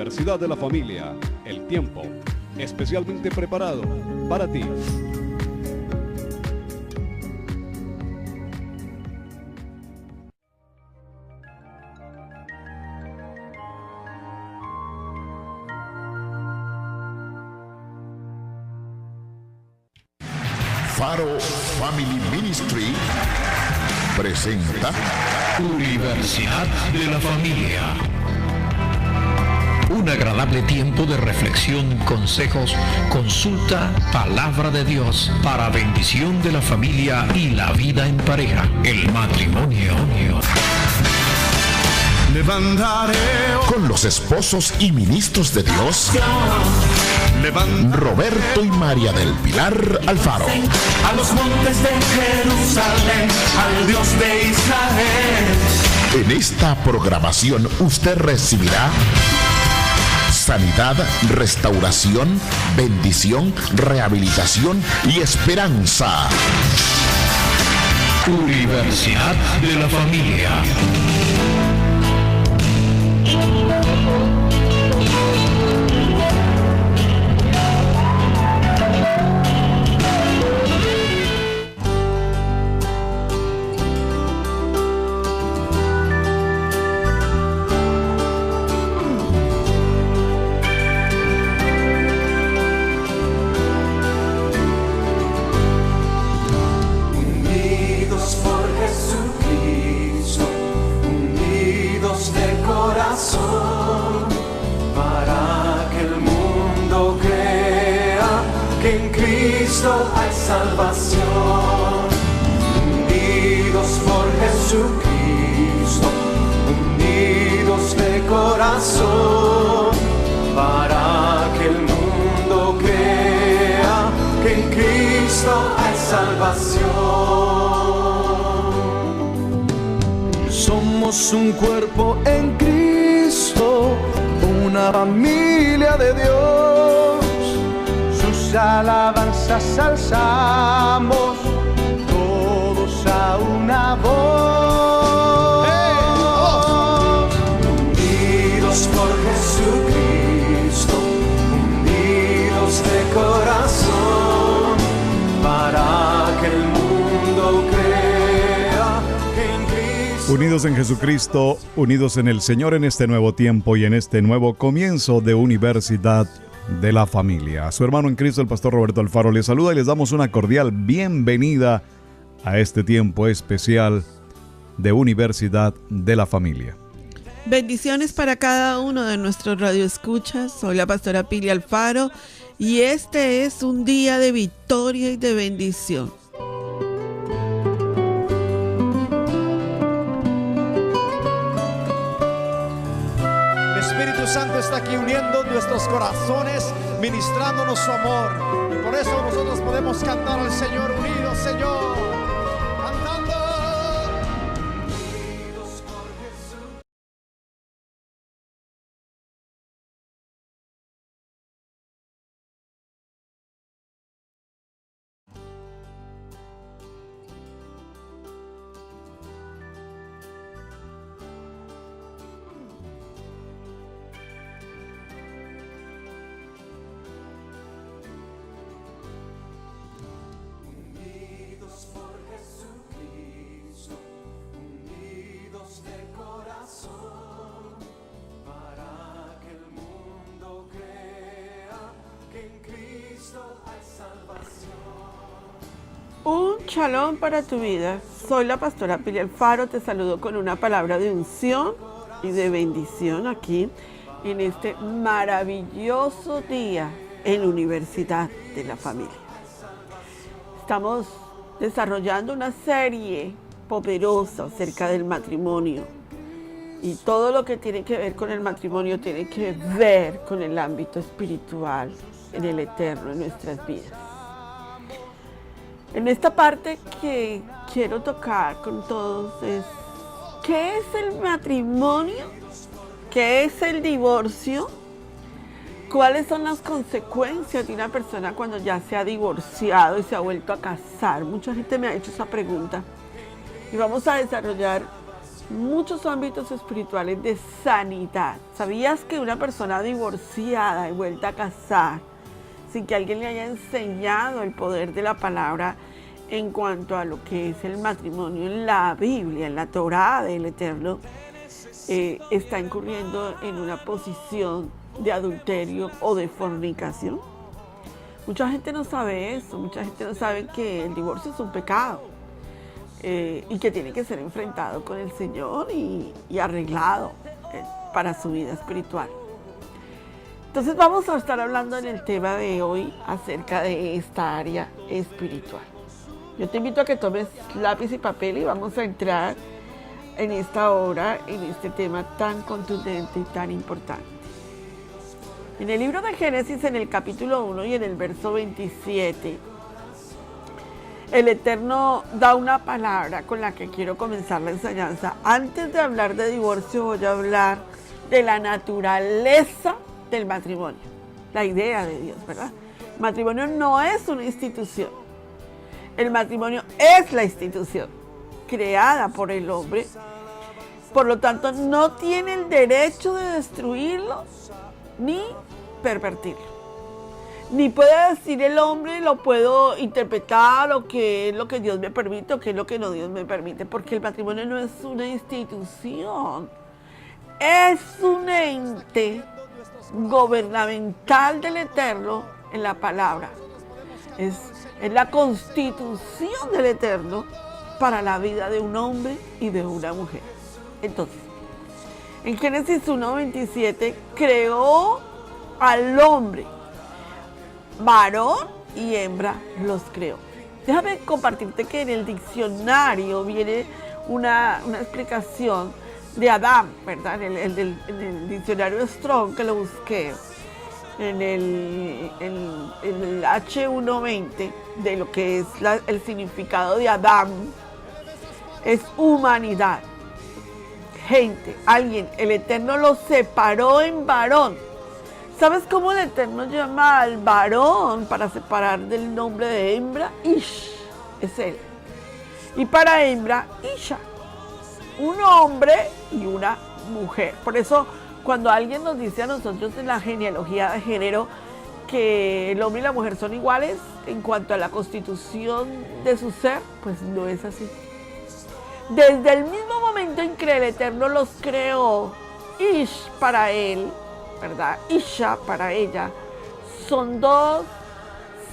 Universidad de la Familia, el tiempo especialmente preparado para ti. Faro Family Ministry presenta Universidad de la Familia. Un agradable tiempo de reflexión, consejos, consulta, palabra de Dios para bendición de la familia y la vida en pareja, el matrimonio. Levantaré con los esposos y ministros de Dios Roberto y María del Pilar Alfaro. A los montes de Jerusalén, al Dios de Israel. En esta programación usted recibirá sanidad, restauración, bendición, rehabilitación y esperanza. Universidad de la Familia. Hay salvación, unidos por Jesucristo, unidos de corazón, para que el mundo crea que en Cristo hay salvación. Somos un cuerpo en Cristo, una familia de Dios. Alabanzas alzamos todos a una voz. Unidos por Jesucristo, unidos de corazón, para que el mundo crea que en Cristo. Unidos en Jesucristo, unidos en el Señor en este nuevo tiempo y en este nuevo comienzo de Universidad de la Familia. A su hermano en Cristo, el pastor Roberto Alfaro, les saluda y les damos una cordial bienvenida a este tiempo especial de Universidad de la Familia. Bendiciones para cada uno de nuestros radioescuchas. Soy la pastora Pili Alfaro y este es un día de victoria y de bendición. Espíritu Santo está aquí uniendo nuestros corazones, ministrándonos su amor. Y por eso nosotros podemos cantar al Señor unidos, Señor, cantando. Unidos por Jesús. Un shalom para tu vida. Soy la pastora Pili Alfaro. Te saludo con una palabra de unción y de bendición aquí en este maravilloso día en Universidad de la Familia. Estamos desarrollando una serie poderosa acerca del matrimonio. Y todo lo que tiene que ver con el matrimonio tiene que ver con el ámbito espiritual, en el eterno, en nuestras vidas. En esta parte que quiero tocar con todos es, ¿qué es el matrimonio? ¿Qué es el divorcio? ¿Cuáles son las consecuencias de una persona cuando ya se ha divorciado y se ha vuelto a casar? Mucha gente me ha hecho esa pregunta. Y vamos a desarrollar muchos ámbitos espirituales de sanidad. ¿Sabías que una persona divorciada y vuelta a casar, sin que alguien le haya enseñado el poder de la palabra en cuanto a lo que es el matrimonio en la Biblia, en la Torá del Eterno, está incurriendo en una posición de adulterio o de fornicación? Mucha gente no sabe eso, mucha gente no sabe que el divorcio es un pecado y que tiene que ser enfrentado con el Señor y arreglado para su vida espiritual. Entonces vamos a estar hablando en el tema de hoy acerca de esta área espiritual. Yo te invito a que tomes lápiz y papel y vamos a entrar en esta hora, en este tema tan contundente y tan importante. En el libro de Génesis, en el capítulo 1 y en el verso 27, el Eterno da una palabra con la que quiero comenzar la enseñanza. Antes de hablar de divorcio, voy a hablar de la naturaleza del matrimonio, la idea de Dios, ¿verdad? El matrimonio no es una institución. El matrimonio es la institución creada por el hombre. Por lo tanto, no tiene el derecho de destruirlo ni pervertirlo. Ni puede decir el hombre, lo puedo interpretar, o qué es lo que Dios me permite, o qué es lo que no Dios me permite, porque el matrimonio no es una institución. Es un ente gubernamental del Eterno en la palabra. Es la constitución del Eterno para la vida de un hombre y de una mujer. Entonces, en Génesis 1:27 creó al hombre, varón y hembra los creó. Déjame compartirte que en el diccionario viene una explicación de Adán, ¿verdad? En el diccionario Strong, que lo busqué, en el H120, de lo que es el significado de Adán, es humanidad, gente, alguien. El Eterno lo separó en varón. ¿Sabes cómo el Eterno llama al varón para separar del nombre de hembra? Ish, es él. Y para hembra, Isha, un hombre y una mujer. Por eso, cuando alguien nos dice a nosotros en la genealogía de género que el hombre y la mujer son iguales en cuanto a la constitución de su ser, pues no es así. Desde el mismo momento en que el Eterno los creó, Ish para él, ¿verdad? Isha para ella, son dos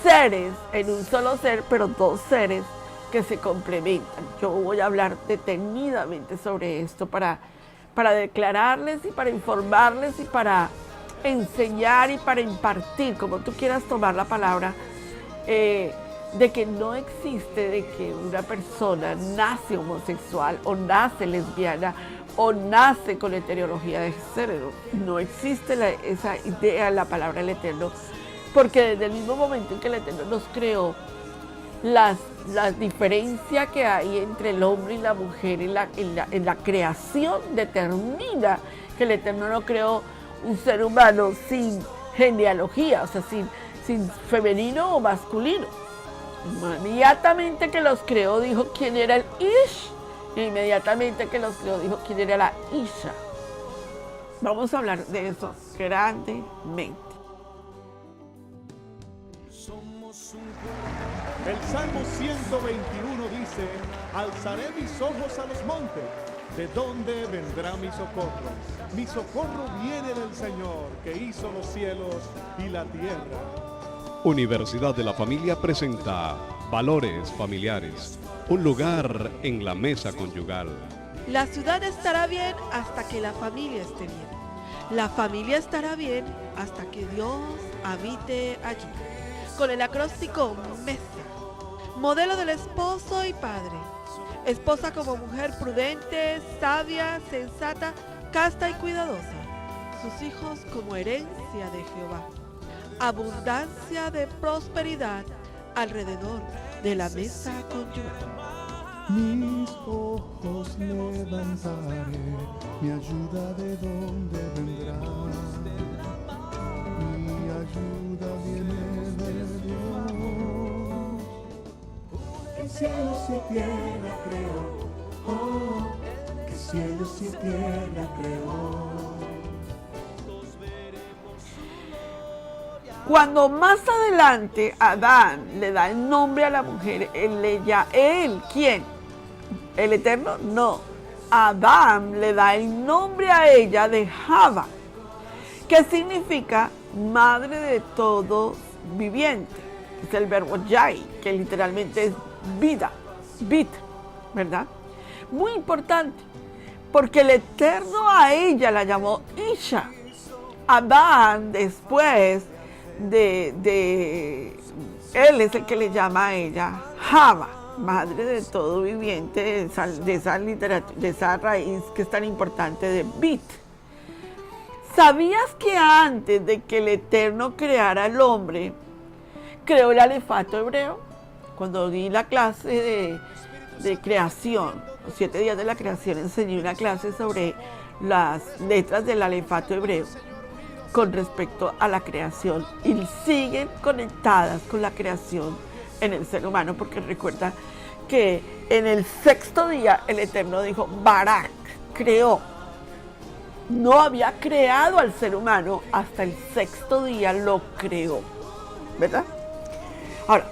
seres en un solo ser, pero dos seres que se complementan. Yo voy a hablar detenidamente sobre esto para declararles y para informarles y para enseñar y para impartir, como tú quieras tomar la palabra, de que no existe de que una persona nace homosexual o nace lesbiana o nace con heterología de género. No existe esa idea en la palabra del Eterno, porque desde el mismo momento en que el Eterno nos creó, la diferencia que hay entre el hombre y la mujer en la creación determina que el Eterno no creó un ser humano sin genealogía, o sea, sin femenino o masculino. Inmediatamente que los creó dijo quién era el Ish, e inmediatamente que los creó dijo quién era la Isha. Vamos a hablar de eso grandemente. El Salmo 121 dice: alzaré mis ojos a los montes, ¿de dónde vendrá mi socorro? Mi socorro viene del Señor, que hizo los cielos y la tierra. Universidad de la Familia presenta Valores Familiares, un lugar en la mesa conyugal. La ciudad estará bien hasta que la familia esté bien. La familia estará bien hasta que Dios habite allí. Con el acróstico MESA. Modelo del esposo y padre. Esposa como mujer prudente, sabia, sensata, casta y cuidadosa. Sus hijos como herencia de Jehová. Abundancia de prosperidad alrededor de la mesa conyugal. Mis ojos levantaré, mi ayuda de dónde vendrá. Mi ayuda viene de Dios. En cielos y tierra creo, que cielos y tierra creó. Cuando más adelante Adán le da el nombre a la mujer, ¿quién? ¿El Eterno? No. Adán le da el nombre a ella de Java, que significa madre de todo viviente. Es el verbo yai, que literalmente es vida, ¿verdad? Muy importante, porque el Eterno a ella la llamó Isha. Adán después él es el que le llama a ella Java, madre de todo viviente, de esa raíz que es tan importante de bit. ¿Sabías que antes de que el Eterno creara al hombre, creó el alefato hebreo? Cuando di la clase de creación, los 7 días de la creación, enseñé una clase sobre las letras del alefato hebreo con respecto a la creación, y siguen conectadas con la creación en el ser humano, porque recuerda que en el 6º día el Eterno dijo Barak, creó. No había creado al ser humano hasta el 6º día, lo creó, ¿verdad? Ahora,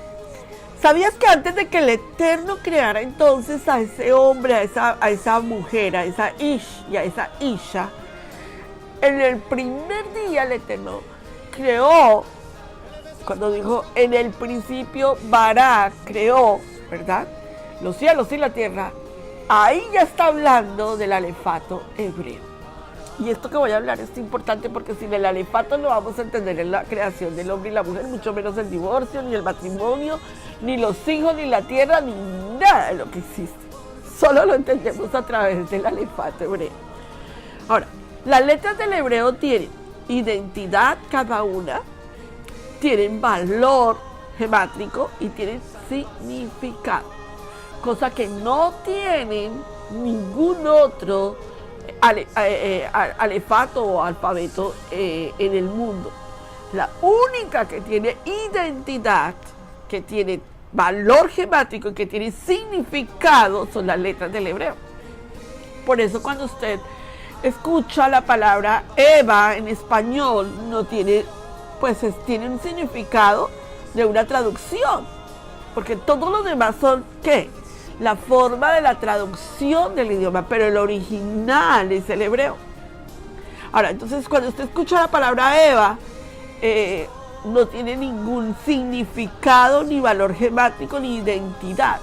¿sabías que antes de que el Eterno creara entonces a ese hombre, a esa mujer, a esa Ish y a esa Isha, en el primer día el Eterno creó, cuando dijo en el principio Barak, creó, ¿verdad?, los cielos y la tierra, ahí ya está hablando del alefato hebreo. Y esto que voy a hablar es importante porque sin el alefato no vamos a entender en la creación del hombre y la mujer, mucho menos el divorcio, ni el matrimonio, ni los hijos, ni la tierra, ni nada de lo que existe. Solo lo entendemos a través del alefato hebreo. Ahora, las letras del hebreo tienen identidad cada una, tienen valor gemátrico y tienen significado, cosa que no tienen ningún otro alefato o alfabeto en el mundo. La única que tiene identidad, que tiene valor gemátrico y que tiene significado son las letras del hebreo. Por eso cuando usted escucha la palabra Eva en español, no tiene, tiene un significado de una traducción, porque todos los demás son ¿qué? La forma de la traducción del idioma, pero el original es el hebreo. Ahora, entonces cuando usted escucha la palabra Eva, no tiene ningún significado, ni valor gemátrico, ni identidad.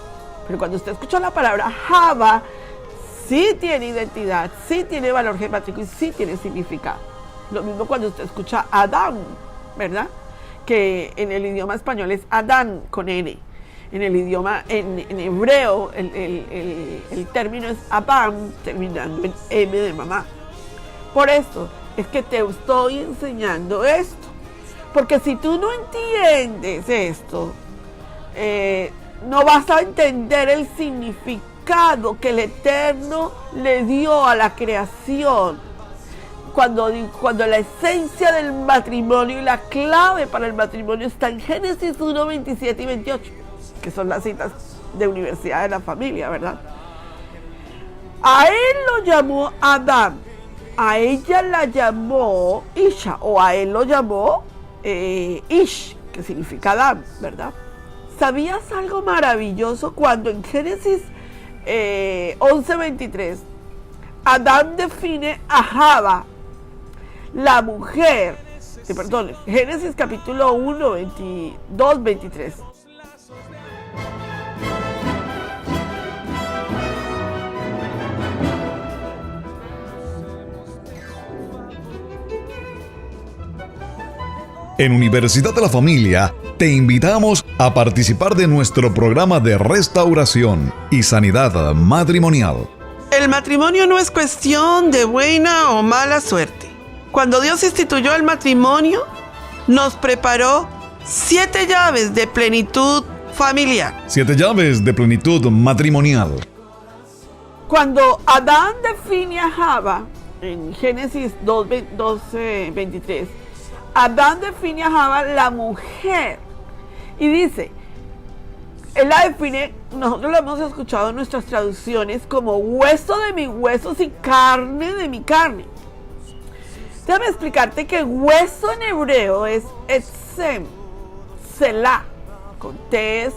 Pero cuando usted escucha la palabra Java, sí tiene identidad, sí tiene valor gemátrico y sí tiene significado. Lo mismo cuando usted escucha Adán, ¿verdad? Que en el idioma español es Adán con N. En el idioma, en hebreo, el término es Abam, terminando en M de mamá. Por eso es que te estoy enseñando esto. Porque si tú no entiendes esto, no vas a entender el significado que el Eterno le dio a la creación. Cuando la esencia del matrimonio y la clave para el matrimonio está en Génesis 1, 27 y 28. Que son las citas de Universidad de la Familia, ¿verdad? A él lo llamó Adán, a ella la llamó Isha, o a él lo llamó Ish, que significa Adán, ¿verdad? ¿Sabías algo maravilloso? Cuando en Génesis 11:23, Adán define a Java, la mujer, Génesis capítulo 1, 22, 23. En Universidad de la Familia te invitamos a participar de nuestro programa de restauración y sanidad matrimonial. El matrimonio no es cuestión de buena o mala suerte. Cuando Dios instituyó el matrimonio, nos preparó 7 llaves de plenitud familiar. 7 llaves de plenitud matrimonial. Cuando Adán define a Java, en Génesis 12:23, Adán define a Java la mujer y dice, él la define, nosotros la hemos escuchado en nuestras traducciones como hueso de mis huesos y carne de mi carne. Déjame explicarte que hueso en hebreo es etzem, selah, con T-Z-E-L-A,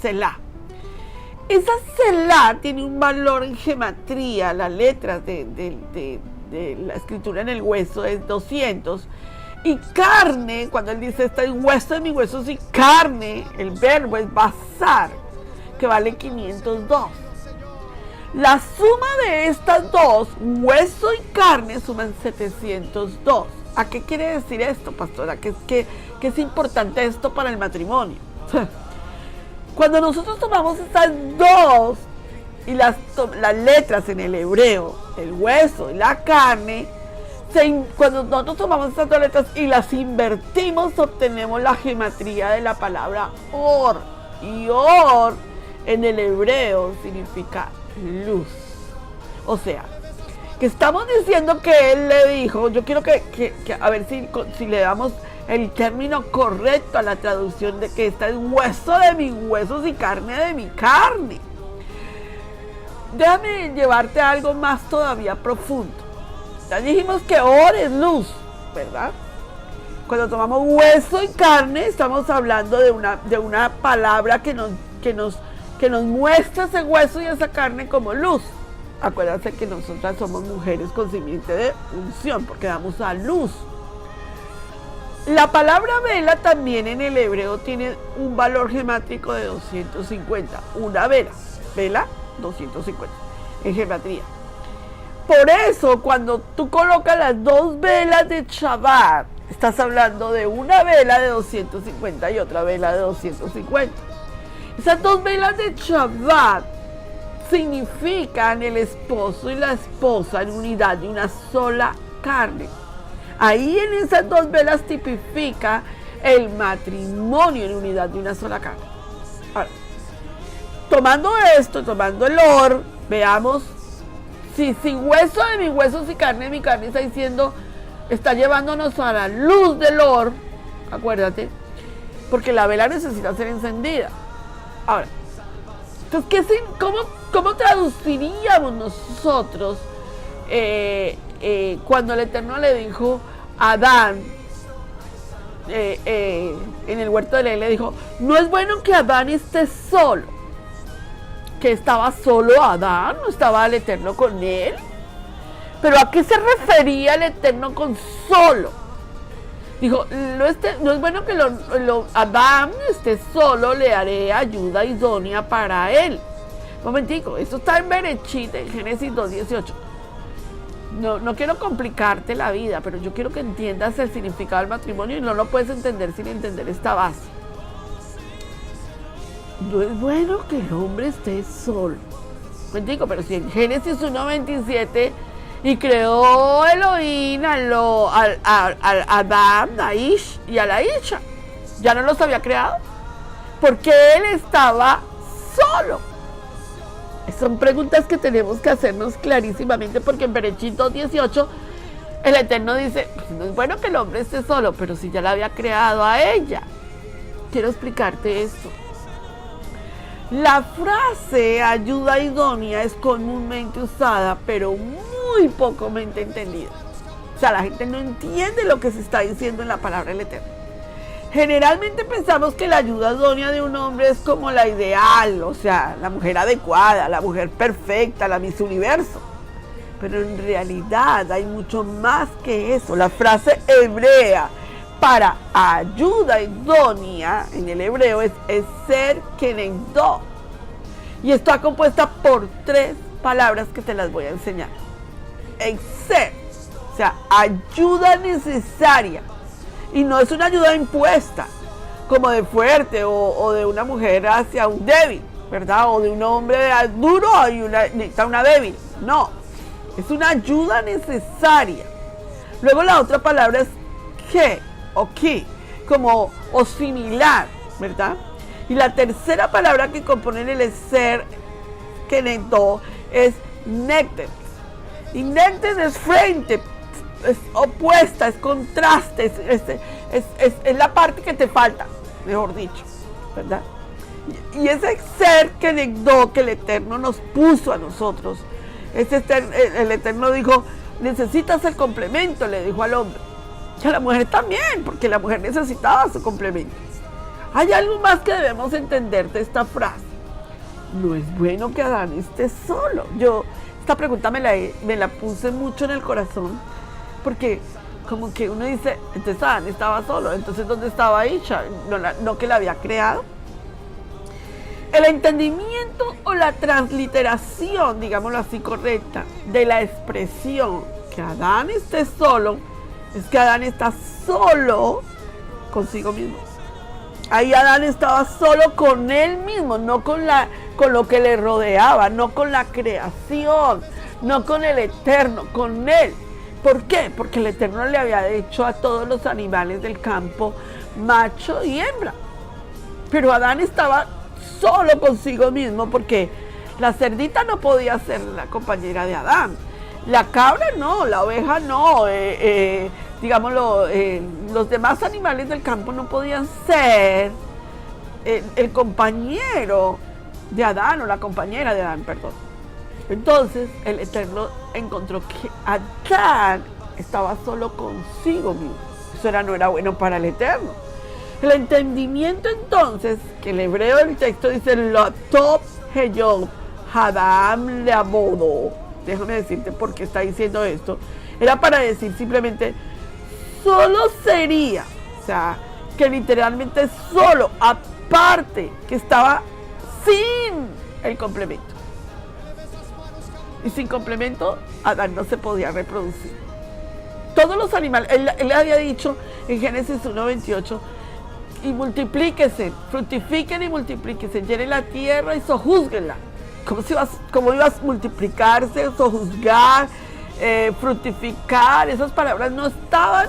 selah. Esa selah tiene un valor en gematría, las letras de la escritura en el hueso es 200. Y carne, cuando él dice está el hueso de mis huesos y carne, el verbo es basar, que vale 502. La suma de estas dos, hueso y carne, suman 702. ¿A qué quiere decir esto, pastora? ¿Qué es importante esto para el matrimonio? Cuando nosotros tomamos estas dos y las letras en el hebreo, el hueso y la carne, cuando nosotros tomamos estas dos letras y las invertimos, obtenemos la gematría de la palabra or. Y or en el hebreo significa luz. O sea, que estamos diciendo que él le dijo, yo quiero que a ver si le damos el término correcto a la traducción de que está el hueso de mis huesos y carne de mi carne. Déjame llevarte a algo más todavía profundo. Ya dijimos que or es luz, ¿verdad? Cuando tomamos hueso y carne, estamos hablando de una palabra que nos muestra ese hueso y esa carne como luz. Acuérdense que nosotras somos mujeres con simiente de unción, porque damos a luz. La palabra vela también en el hebreo tiene un valor gemátrico de 250. Una vela 250 en gematría. Por eso, cuando tú colocas las dos velas de Shabbat, estás hablando de una vela de 250 y otra vela de 250. Esas dos velas de Shabbat significan el esposo y la esposa en unidad de una sola carne. Ahí en esas dos velas tipifica el matrimonio en unidad de una sola carne. Ahora, tomando el or, veamos si hueso de mis huesos y carne de mi carne está diciendo, está llevándonos a la luz del or, acuérdate, porque la vela necesita ser encendida. Ahora, entonces, ¿cómo traduciríamos nosotros cuando el Eterno le dijo a Adán en el huerto del Edén, le dijo, no es bueno que Adán esté solo? Que estaba solo Adán, no estaba el Eterno con él. Pero ¿a qué se refería el Eterno con solo? Dijo, no es bueno que Adán esté solo, le haré ayuda idónea para él. Momentico, esto está en Bereshit, en Génesis 2:18. No quiero complicarte la vida, pero yo quiero que entiendas el significado del matrimonio y no lo puedes entender sin entender esta base. No es bueno que el hombre esté solo. Momentico, pero si en Génesis 1:27 y creó Elohim al Adán, a Ish y a la Isha, ¿ya no los había creado? Porque él estaba solo. Son preguntas que tenemos que hacernos clarísimamente, porque en Bereshit 2:18 el Eterno dice, pues no es bueno que el hombre esté solo, pero si ya la había creado a ella. Quiero explicarte esto. La frase ayuda idónea es comúnmente usada, pero muy pocamente entendida. O sea, la gente no entiende lo que se está diciendo en la palabra del Eterno. Generalmente pensamos que la ayuda idónea de un hombre es como la ideal, o sea, la mujer adecuada, la mujer perfecta, la Miss Universo. Pero en realidad hay mucho más que eso. La frase hebrea para ayuda idónea en el hebreo es ser kenegdo. Y está compuesta por 3 palabras que te las voy a enseñar. Ser, o sea, ayuda necesaria. Y no es una ayuda impuesta, como de fuerte o de una mujer hacia un débil, ¿verdad? O de un hombre duro y necesita una débil. No, es una ayuda necesaria. Luego la otra palabra es que o ki, como o similar, ¿verdad? Y la tercera palabra que compone el ser kenegdo es nektet. Y nektet es frente, es opuesta, es contraste, es la parte que te falta, mejor dicho, ¿verdad? Y ese ser que heredó, que el Eterno nos puso a nosotros, el Eterno dijo, necesitas el complemento, le dijo al hombre. Y a la mujer también, porque la mujer necesitaba su complemento. Hay algo más que debemos entender de esta frase. No es bueno que Adán esté solo. Yo esta pregunta me la puse mucho en el corazón, porque como que uno dice, entonces Adán estaba solo, entonces ¿dónde estaba Isha? No que la había creado. El entendimiento o la transliteración, digámoslo así, correcta, de la expresión que Adán esté solo, es que Adán está solo consigo mismo. Ahí Adán estaba solo con él mismo, no con lo que le rodeaba, no con la creación, no con el Eterno, con él. ¿Por qué? Porque el Eterno le había dicho a todos los animales del campo, macho y hembra. Pero Adán estaba solo consigo mismo, porque la cerdita no podía ser la compañera de Adán, la cabra no, la oveja no, digámoslo, los demás animales del campo no podían ser el compañero de Adán o la compañera de Adán, perdón. Entonces el Eterno encontró que Adán estaba solo consigo mismo. Eso no era bueno para el Eterno. El entendimiento entonces, que el hebreo del texto dice Lo top heyob Hadam leabodo. Déjame decirte por qué está diciendo esto. Era para decir simplemente solo sería, o sea, que literalmente solo, aparte, que estaba sin el complemento. Y sin complemento, Adán no se podía reproducir. Todos los animales, él había dicho en Génesis 1:28, y multiplíquese, fructifiquen y multiplíquese, llenen la tierra y sojúzguenla. ¿Cómo ibas a multiplicarse, sojuzgar, fructificar? Esas palabras no estaban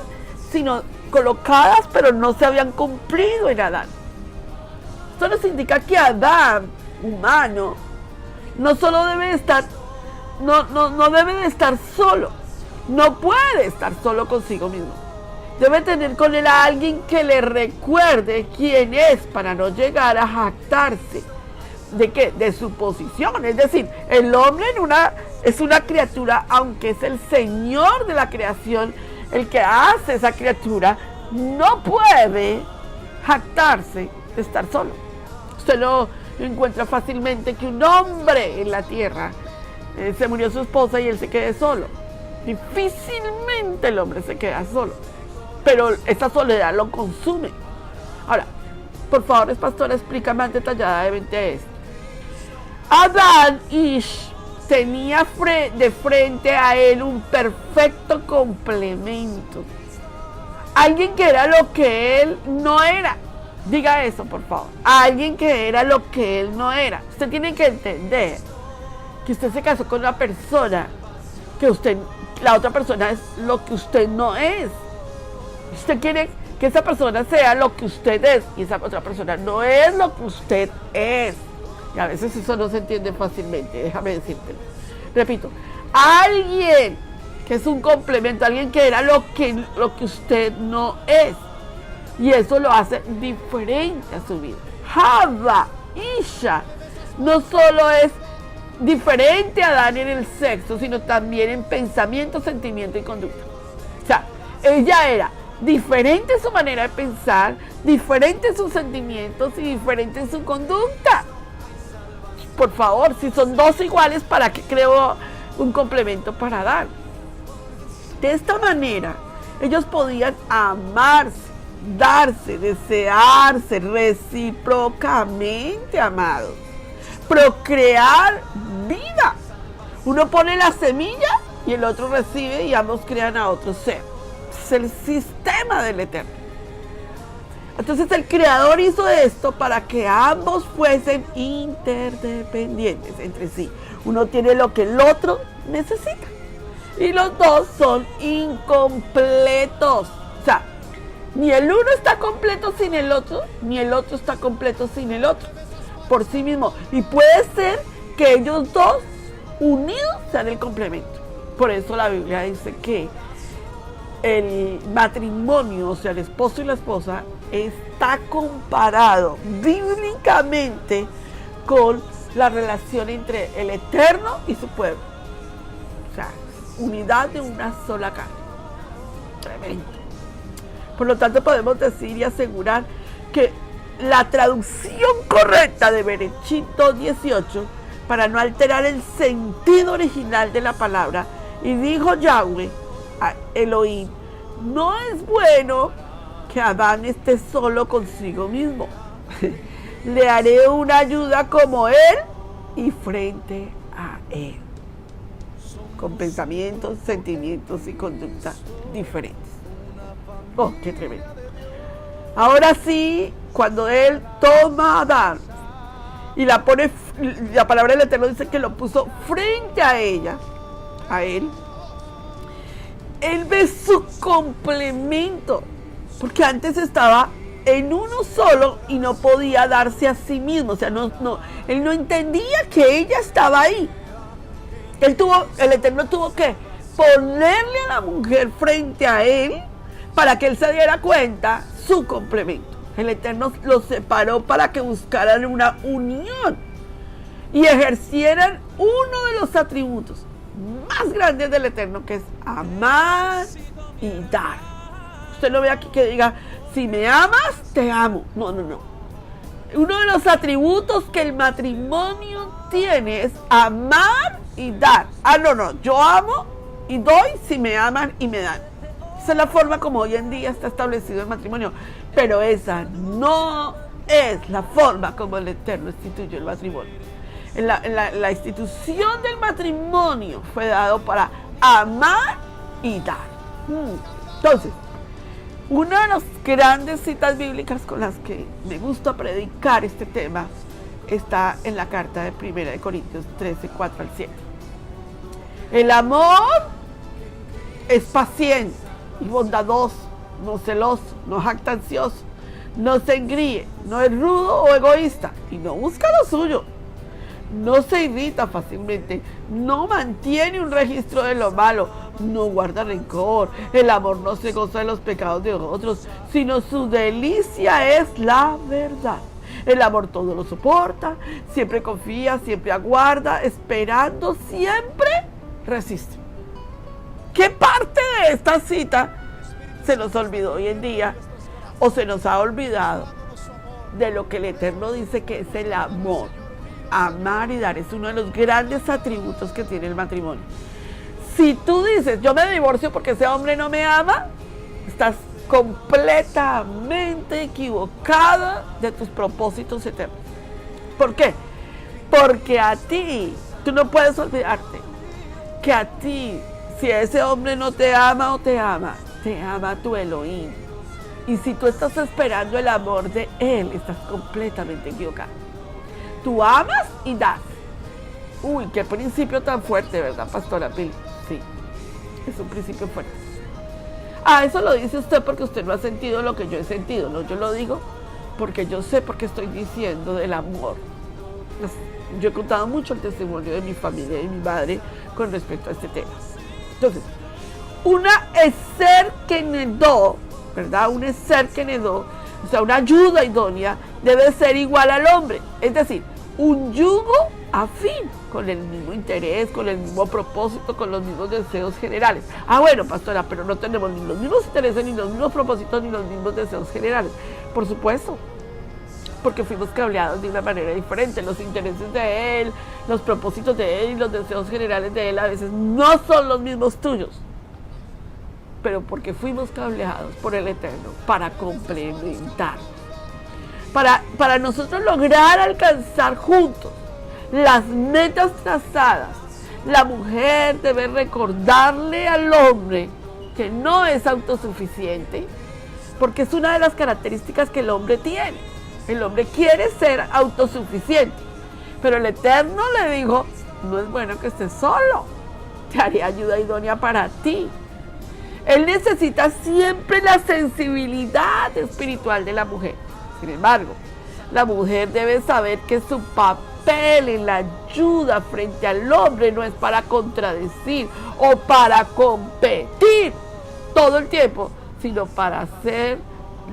sino colocadas, pero no se habían cumplido en Adán. Esto nos indica que Adán, humano, no solo debe estar, no debe de estar solo, no puede estar solo consigo mismo. Debe tener con él a alguien que le recuerde quién es, para no llegar a jactarse. ¿De qué? De su posición. Es decir, el hombre es una criatura, aunque es el Señor de la creación, el que hace esa criatura, no puede jactarse de estar solo. Usted no encuentra fácilmente que un hombre en la tierra se murió su esposa y él se quede solo. Difícilmente el hombre se queda solo, pero esa soledad lo consume. Ahora, por favor, pastora, explica más detalladamente esto. Adán Ish tenía de frente a él un perfecto complemento. Alguien que era lo que él no era. Diga eso, por favor. Alguien que era lo que él no era. Usted tiene que entender que usted se casó con una persona que la otra persona es lo que usted no es. Usted quiere que esa persona sea lo que usted es y esa otra persona no es lo que usted es. Y a veces eso no se entiende fácilmente, déjame decírtelo. Repito, alguien que es un complemento, alguien que era lo que usted no es. Y eso lo hace diferente a su vida. Java, Isha, no solo es diferente a Adán en el sexo, sino también en pensamiento, sentimiento y conducta. O sea, ella era diferente en su manera de pensar, diferente en sus sentimientos y diferente en su conducta. Por favor, si son dos iguales, ¿para qué creo un complemento para Adán? De esta manera, ellos podían amarse, darse, desearse recíprocamente, amados. Procrear vida. Uno pone la semilla y el otro recibe y ambos crean a otro ser. Es el sistema del Eterno. Entonces el Creador hizo esto para que ambos fuesen interdependientes entre sí. Uno tiene lo que el otro necesita. Y los dos son incompletos. O sea, ni el uno está completo sin el otro, ni el otro está completo sin el otro. Por sí mismo. Y puede ser que ellos dos unidos sean el complemento. Por eso la Biblia dice que el matrimonio, o sea, el esposo y la esposa, está comparado bíblicamente con la relación entre el Eterno y su pueblo. O sea, unidad de una sola carne. Tremendo. Por lo tanto, podemos decir y asegurar que la traducción correcta de Bereshit 2:18, para no alterar el sentido original de la palabra, y dijo Yahweh a Elohim, no es bueno que Adán esté solo consigo mismo. Le haré una ayuda como él y frente a él, con pensamientos, sentimientos y conductas diferentes. Oh, qué tremendo. Ahora sí, cuando él toma a Adán y la pone, la palabra del Eterno dice que lo puso frente a ella, a él ve su complemento, porque antes estaba en uno solo y no podía darse a sí mismo. O sea, él no entendía que ella estaba ahí. El Eterno tuvo que ponerle a la mujer frente a él para que él se diera cuenta su complemento. El Eterno los separó para que buscaran una unión y ejercieran uno de los atributos más grandes del Eterno, que es amar y dar. Usted no ve aquí que diga, si me amas, te amo. No. Uno de los atributos que el matrimonio tiene es amar y dar. No, yo amo y doy si me aman y me dan. Esa es la forma como hoy en día está establecido el matrimonio, pero esa no es la forma como el Eterno instituyó el matrimonio. La institución del matrimonio fue dado para amar y dar. Entonces, una de las grandes citas bíblicas con las que me gusta predicar este tema está en la carta de 1 Corintios 13, 4 al 7. El amor es paciente y bondadoso, no celoso, no jactancioso, no se engríe, no es rudo o egoísta y no busca lo suyo. No se irrita fácilmente, no mantiene un registro de lo malo, no guarda rencor. El amor no se goza de los pecados de otros, sino su delicia es la verdad. El amor todo lo soporta, siempre confía, siempre aguarda, esperando, siempre resiste. ¿Qué parte de esta cita se nos olvidó hoy en día o se nos ha olvidado de lo que el Eterno dice que es el amor? Amar y dar es uno de los grandes atributos que tiene el matrimonio. Si tú dices, yo me divorcio porque ese hombre no me ama, estás completamente equivocada de tus propósitos eternos. ¿Por qué? Porque a ti, tú no puedes olvidarte que a ti, si ese hombre no te ama o te ama tu Elohim. Y si tú estás esperando el amor de él, estás completamente equivocado. Tú amas y das. Uy, qué principio tan fuerte, ¿verdad, Pastora Pili? Sí, es un principio fuerte. Eso lo dice usted porque usted no ha sentido lo que yo he sentido. No, yo lo digo porque yo sé porque estoy diciendo del amor. Yo he contado mucho el testimonio de mi familia y mi madre con respecto a este tema. Entonces, una eser que nedó, ¿verdad? Un eser que nedó, o sea, una ayuda idónea, debe ser igual al hombre. Es decir, un yugo afín, con el mismo interés, con el mismo propósito, con los mismos deseos generales. Bueno, pastora, pero no tenemos ni los mismos intereses, ni los mismos propósitos, ni los mismos deseos generales. Por supuesto, porque fuimos cableados de una manera diferente. Los intereses de él, los propósitos de él y los deseos generales de él a veces no son los mismos tuyos. Pero porque fuimos cableados por el Eterno para complementar. Para nosotros lograr alcanzar juntos las metas trazadas, la mujer debe recordarle al hombre que no es autosuficiente, porque es una de las características que el hombre tiene. El hombre quiere ser autosuficiente, pero el Eterno le dijo, no es bueno que estés solo, te haré ayuda idónea para ti. Él necesita siempre la sensibilidad espiritual de la mujer. Sin embargo, la mujer debe saber que su papel en la ayuda frente al hombre no es para contradecir o para competir todo el tiempo, sino para ser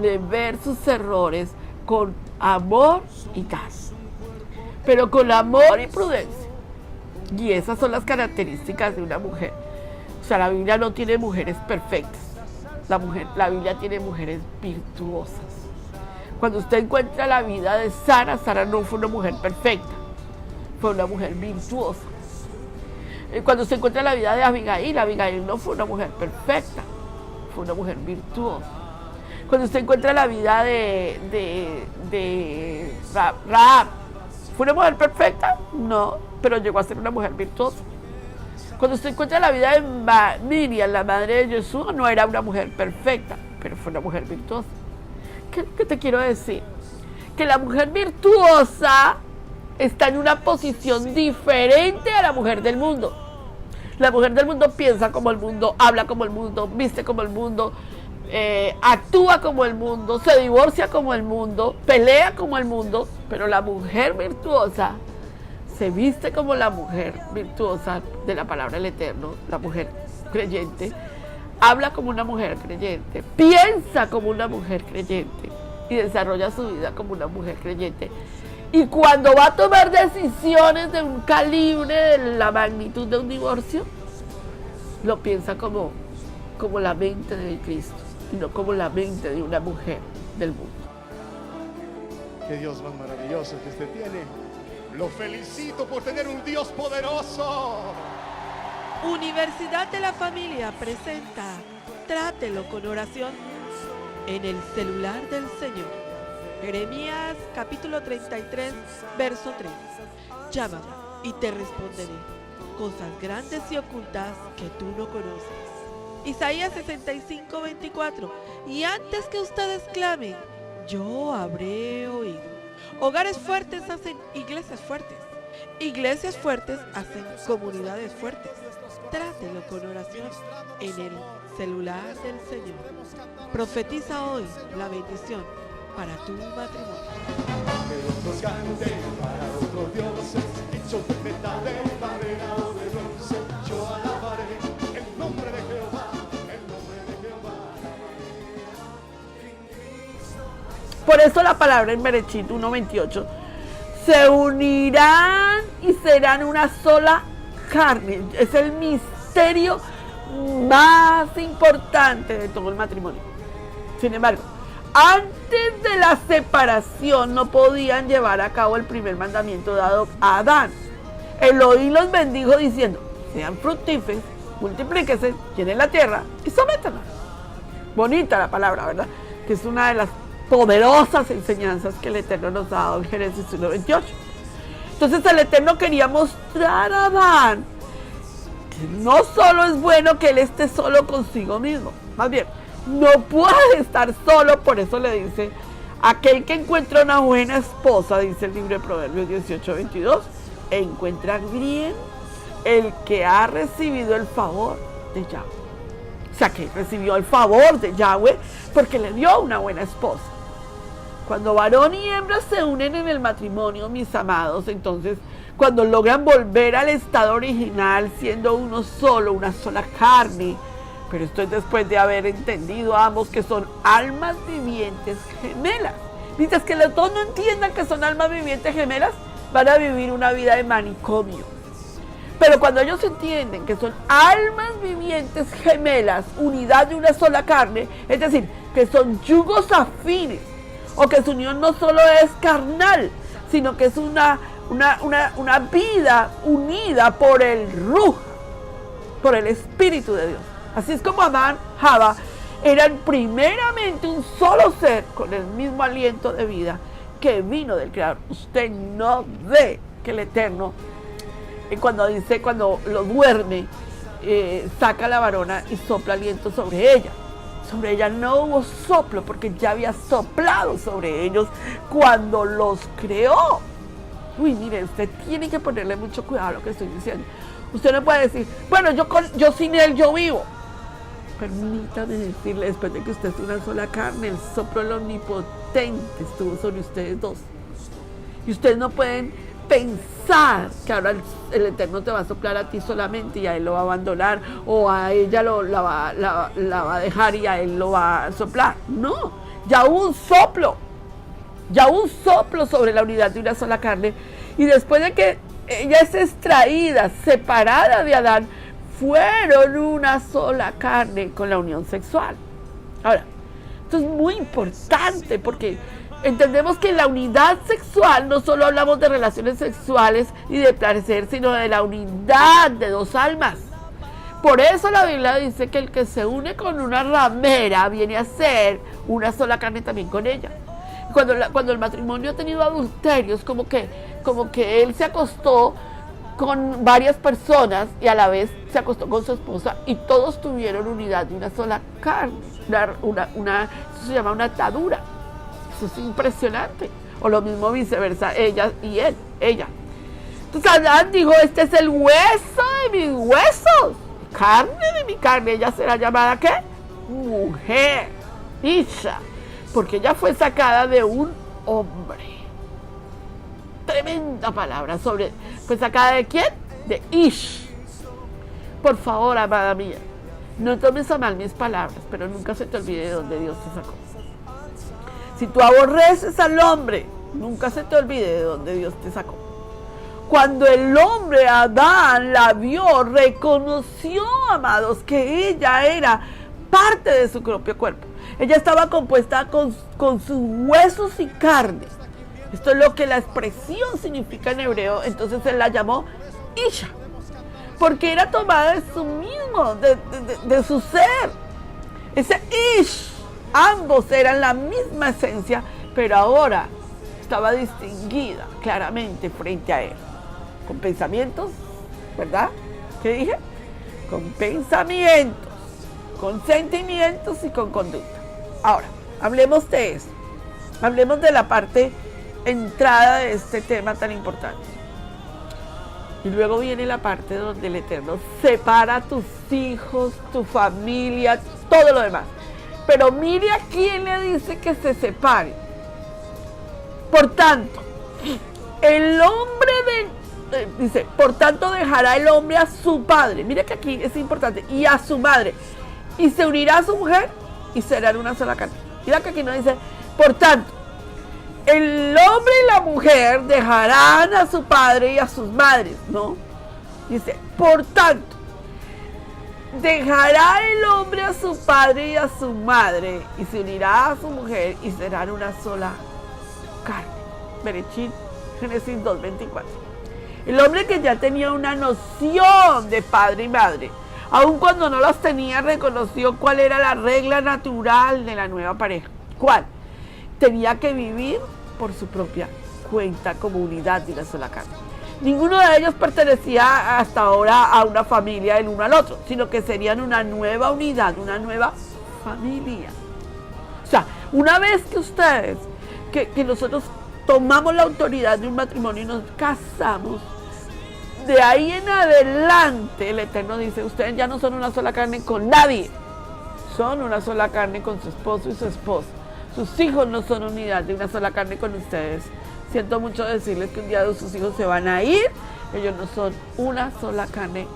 de ver sus errores con amor y paz, pero con amor y prudencia. Y esas son las características de una mujer. O sea, la Biblia no tiene mujeres perfectas. La Biblia tiene mujeres virtuosas. Cuando usted encuentra la vida de Sara, Sara no fue una mujer perfecta, fue una mujer virtuosa. Cuando usted encuentra la vida de Abigail, Abigail no fue una mujer perfecta, fue una mujer virtuosa. Cuando usted encuentra la vida de Rahab, ¿fue una mujer perfecta? No, pero llegó a ser una mujer virtuosa. Cuando usted encuentra la vida de Miriam, la madre de Jesús, no era una mujer perfecta, pero fue una mujer virtuosa. ¿Qué te quiero decir? Que la mujer virtuosa está en una posición diferente a la mujer del mundo. La mujer del mundo piensa como el mundo, habla como el mundo, viste como el mundo, actúa como el mundo, se divorcia como el mundo, pelea como el mundo, pero la mujer virtuosa se viste como la mujer virtuosa de la palabra del Eterno, la mujer creyente, habla como una mujer creyente, piensa como una mujer creyente y desarrolla su vida como una mujer creyente. Y cuando va a tomar decisiones de un calibre de la magnitud de un divorcio, lo piensa como la mente de Cristo y no como la mente de una mujer del mundo. Qué Dios más maravilloso que usted tiene. Lo felicito por tener un Dios poderoso. Universidad de la Familia presenta Trátelo con oración en el celular del Señor. Jeremías capítulo 33, verso 3. Llámame y te responderé cosas grandes y ocultas que tú no conoces. Isaías 65, 24. Y antes que ustedes clamen, yo habré oído. Hogares fuertes hacen iglesias fuertes. Iglesias fuertes hacen comunidades fuertes. Trátelo con oración en el celular del Señor. Profetiza hoy la bendición para tu matrimonio. Que otros canten para otros dioses, hechos de metal, de madera o de bronce. Yo alabaré el nombre de Jehová, el nombre de Jehová. Por eso la palabra en Berechit 1:28, se unirán y serán una sola carne. Es el misterio más importante de todo el matrimonio. Sin embargo, antes de la separación no podían llevar a cabo el primer mandamiento dado a Adán. Elohim los bendijo diciendo: sean fructíferos, multiplíquense, llenen la tierra y sométanla. Bonita la palabra, ¿verdad? Que es una de las poderosas enseñanzas que el Eterno nos ha dado en Génesis 1:28. Entonces el Eterno quería mostrar a Adán que no solo es bueno que él esté solo consigo mismo, más bien, no puede estar solo. Por eso le dice: aquel que encuentra una buena esposa, dice el libro de Proverbios 18:22, encuentra bien el que ha recibido el favor de Yahweh. O sea, que recibió el favor de Yahweh porque le dio una buena esposa. Cuando varón y hembra se unen en el matrimonio, mis amados, entonces cuando logran volver al estado original, siendo uno solo, una sola carne, pero esto es después de haber entendido ambos que son almas vivientes gemelas. Mientras que los dos no entiendan que son almas vivientes gemelas, van a vivir una vida de manicomio. Pero cuando ellos entienden que son almas vivientes gemelas, unidad de una sola carne, es decir, que son yugos afines, o que su unión no solo es carnal, sino que es una vida unida por el Ruj, por el Espíritu de Dios. Así es como Adán y Java eran primeramente un solo ser con el mismo aliento de vida que vino del Creador. Usted no ve que el Eterno, cuando lo duerme, saca la varona y sopla aliento sobre ella. Sobre ella no hubo soplo porque ya había soplado sobre ellos cuando los creó. Uy, mire, usted tiene que ponerle mucho cuidado a lo que estoy diciendo. Usted no puede decir: bueno, yo sin él yo vivo. Permítame decirle, después de que usted es una sola carne, el soplo del Omnipotente estuvo sobre ustedes dos. Y ustedes no pueden pensar que ahora el Eterno te va a soplar a ti solamente y a él lo va a abandonar, o a ella la va a dejar y a él lo va a soplar. No, ya hubo un soplo sobre la unidad de una sola carne, y después de que ella es extraída, separada de Adán, fueron una sola carne con la unión sexual. Ahora, esto es muy importante porque entendemos que en la unidad sexual no solo hablamos de relaciones sexuales y de placer, sino de la unidad de dos almas. Por eso la Biblia dice que el que se une con una ramera viene a ser una sola carne también con ella. Cuando el matrimonio ha tenido adulterios, como que él se acostó con varias personas y a la vez se acostó con su esposa y todos tuvieron unidad de una sola carne. Eso se llama una atadura. Eso es impresionante. O lo mismo viceversa, ella y él, ella. Entonces Adán dijo, este es el hueso de mis huesos, carne de mi carne. Ella será llamada, ¿qué? Mujer, Isha, porque ella fue sacada de un hombre. Tremenda palabra ¿fue sacada de quién? De Ish. Por favor, amada mía, no tomes a mal mis palabras, pero nunca se te olvide de dónde Dios te sacó. Si tú aborreces al hombre, nunca se te olvide de dónde Dios te sacó. Cuando el hombre Adán la vio, reconoció, amados, que ella era parte de su propio cuerpo. Ella estaba compuesta con sus huesos y carne. Esto es lo que la expresión significa en hebreo. Entonces él la llamó Isha, porque era tomada de su mismo, de su ser. Ese Ish, ambos eran la misma esencia, pero ahora estaba distinguida claramente frente a él, con pensamientos, ¿verdad? ¿Qué dije? Con pensamientos, con sentimientos y con conducta. Ahora, hablemos de eso. Hablemos de la parte entrada de este tema tan importante. Y luego viene la parte donde el Eterno separa a tus hijos, tu familia, todo lo demás. Pero mire a quién le dice que se separe. Por tanto, el hombre dice, por tanto dejará el hombre a su padre. Mire que aquí es importante. Y a su madre. Y se unirá a su mujer y serán una sola carne. Mira que aquí no dice, por tanto, el hombre y la mujer dejarán a su padre y a sus madres, ¿no? Dice, por tanto, dejará el hombre a su padre y a su madre y se unirá a su mujer y serán una sola carne. Berechit, Génesis 2:24. El hombre que ya tenía una noción de padre y madre, aun cuando no las tenía, reconoció cuál era la regla natural de la nueva pareja. ¿Cuál? Tenía que vivir por su propia cuenta como unidad de una sola carne. Ninguno de ellos pertenecía hasta ahora a una familia el uno al otro, sino que serían una nueva unidad, una nueva familia. O sea, una vez que ustedes, que nosotros tomamos la autoridad de un matrimonio y nos casamos, de ahí en adelante el Eterno dice, ustedes ya no son una sola carne con nadie, son una sola carne con su esposo y su esposa. Sus hijos no son unidad de una sola carne con ustedes. Siento mucho decirles que un día sus hijos se van a ir, ellos no son una sola carne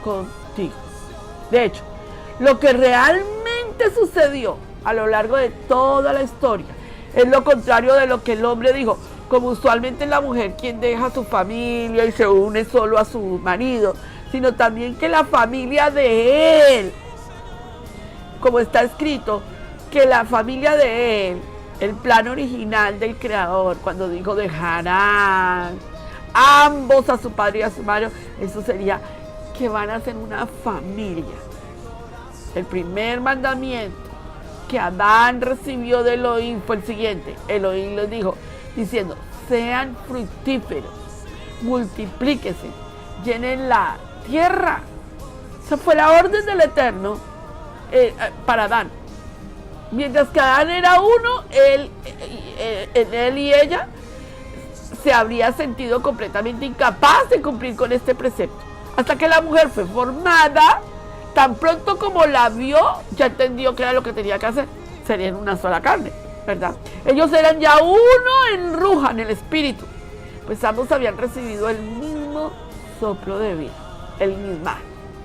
contigo. De hecho, lo que realmente sucedió a lo largo de toda la historia es lo contrario de lo que el hombre dijo. Como usualmente es la mujer quien deja a su familia y se une solo a su marido, sino también que la familia de él, como está escrito, que la familia de él, el plan original del Creador, cuando dijo dejarán ambos a su padre y a su madre, eso sería que van a ser una familia. El primer mandamiento que Adán recibió de Elohim fue el siguiente. Elohim les dijo, diciendo, sean fructíferos, multiplíquense, llenen la tierra. Esa fue la orden del Eterno para Adán. Mientras que Adán era uno, él y ella se habría sentido completamente incapaz de cumplir con este precepto. Hasta que la mujer fue formada, tan pronto como la vio, ya entendió que era lo que tenía que hacer. Serían una sola carne, ¿verdad? Ellos eran ya uno en ruja, en el espíritu. Pues ambos habían recibido el mismo soplo de vida, el mismo,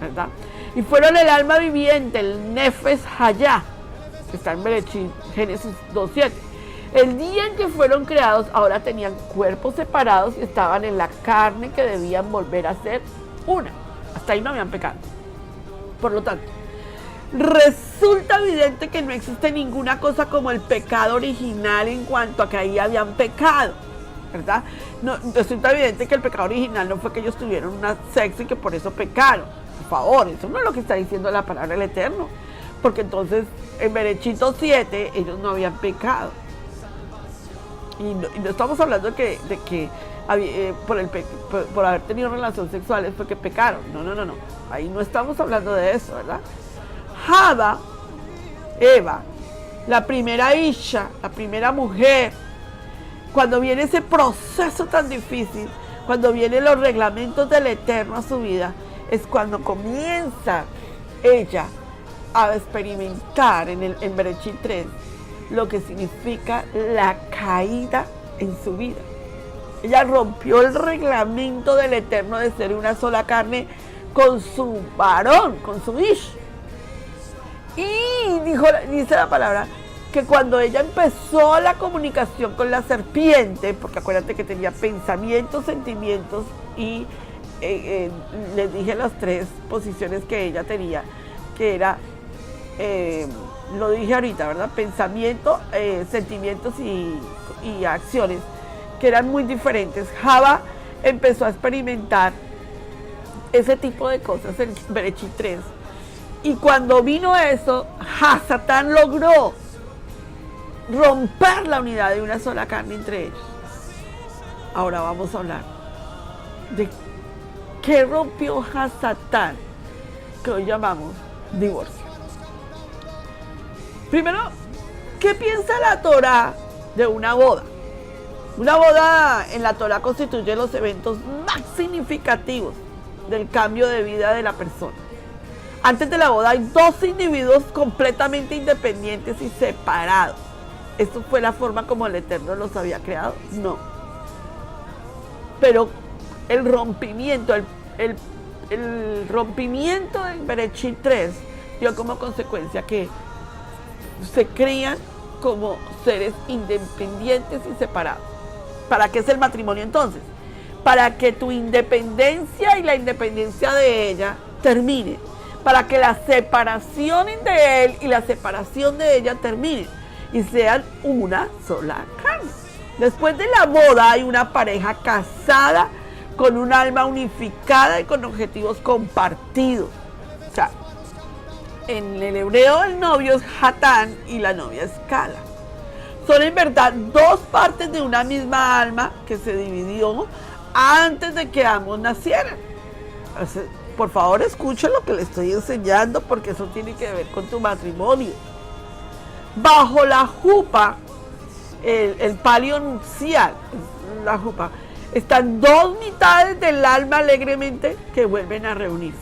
¿verdad? Y fueron el alma viviente, el Nefesh Hayah. Está en Berechit, Génesis 2:7. El día en que fueron creados, ahora tenían cuerpos separados y estaban en la carne que debían volver a ser una. Hasta ahí no habían pecado. Por lo tanto, resulta evidente que no existe ninguna cosa como el pecado original en cuanto a que ahí habían pecado, ¿verdad? No, resulta evidente que el pecado original no fue que ellos tuvieron una sexo y que por eso pecaron. Por favor, eso no es lo que está diciendo la palabra del Eterno. Porque entonces en Berechit 7 ellos no habían pecado. Y no estamos hablando de que por haber tenido relaciones sexuales fue que pecaron. No. Ahí no estamos hablando de eso, ¿verdad? Eva, la primera Isha, la primera mujer, cuando viene ese proceso tan difícil, cuando vienen los reglamentos del Eterno a su vida, es cuando comienza ella a experimentar en Berechit 3 lo que significa la caída en su vida. Ella rompió el reglamento del Eterno de ser una sola carne con su varón, con su Ish. Y dice la palabra que cuando ella empezó la comunicación con la serpiente, porque acuérdate que tenía pensamientos, sentimientos y les dije las 3 posiciones que ella tenía, que era, lo dije ahorita, ¿verdad? Pensamiento, sentimientos y acciones, que eran muy diferentes. Java empezó a experimentar ese tipo de cosas en Berechit 3. Y cuando vino eso, Satán logró romper la unidad de una sola carne entre ellos. Ahora vamos a hablar de qué rompió Satán, que hoy llamamos divorcio. Primero, ¿qué piensa la Torá de una boda? Una boda en la Torá constituye los eventos más significativos del cambio de vida de la persona. Antes de la boda hay 2 individuos completamente independientes y separados. ¿Esto fue la forma como el Eterno los había creado? No. Pero el rompimiento, el rompimiento del Berechit 3 dio como consecuencia que se crían como seres independientes y separados. ¿Para qué es el matrimonio entonces? Para que tu independencia y la independencia de ella termine. Para que la separación de él y la separación de ella terminen y sean una sola carne. Después de la boda hay una pareja casada con un alma unificada y con objetivos compartidos. O sea, en el hebreo el novio es Hatán y la novia es Kala. Son en verdad 2 partes de una misma alma que se dividió antes de que ambos nacieran. O sea, por favor, escuchen lo que le estoy enseñando porque eso tiene que ver con tu matrimonio. Bajo la jupa, el palio nupcial, la jupa, están 2 mitades del alma alegremente que vuelven a reunirse.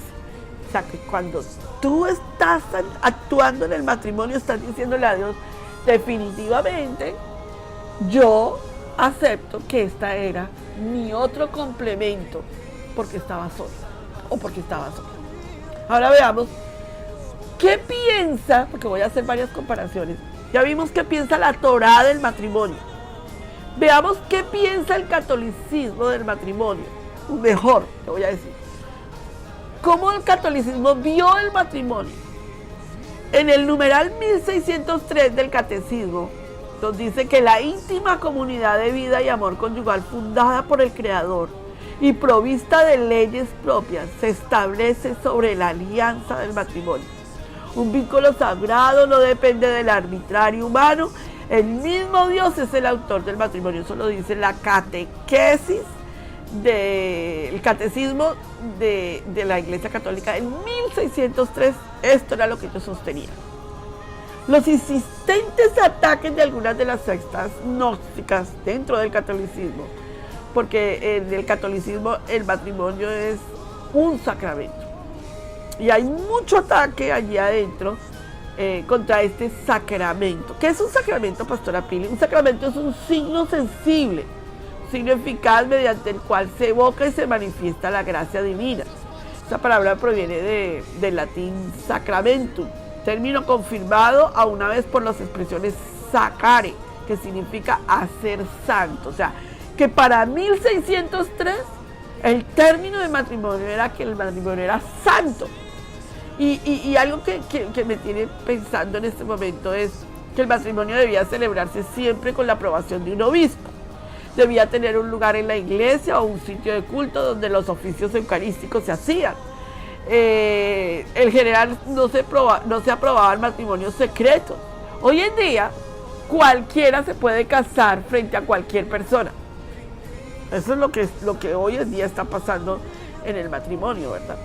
O sea que cuando tú estás actuando en el matrimonio, estás diciéndole a Dios, definitivamente, yo acepto que esta era mi otro complemento porque estaba sola o porque estaba sola. Ahora veamos qué piensa, porque voy a hacer varias comparaciones. Ya vimos qué piensa la Torá del matrimonio. Veamos qué piensa el catolicismo del matrimonio. Mejor, te voy a decir. ¿Cómo el catolicismo vio el matrimonio? En el numeral 1603 del catecismo, nos dice que la íntima comunidad de vida y amor conyugal fundada por el Creador y provista de leyes propias se establece sobre la alianza del matrimonio. Un vínculo sagrado no depende del arbitrario humano. El mismo Dios es el autor del matrimonio. Eso lo dice la catequesis del catecismo de la Iglesia Católica en 1603. Esto era lo que ellos sostenían. Los insistentes ataques de algunas de las sectas gnósticas dentro del catolicismo, porque en el catolicismo el matrimonio es un sacramento. Y hay mucho ataque allí adentro contra este sacramento. ¿Qué es un sacramento, Pastora Pili? Un sacramento es un signo sensible, un signo eficaz mediante el cual se evoca y se manifiesta la gracia divina. Esta palabra proviene del latín sacramentum, término confirmado a una vez por las expresiones sacare, que significa hacer santo. O sea, que para 1603 el término de matrimonio era que el matrimonio era santo. Y algo que me tiene pensando en este momento es que el matrimonio debía celebrarse siempre con la aprobación de un obispo. Debía tener un lugar en la iglesia o un sitio de culto donde los oficios eucarísticos se hacían. En general no se aprobaban matrimonios secretos. Hoy en día cualquiera se puede casar frente a cualquier persona. Eso es lo que hoy en día está pasando en el matrimonio, ¿verdad?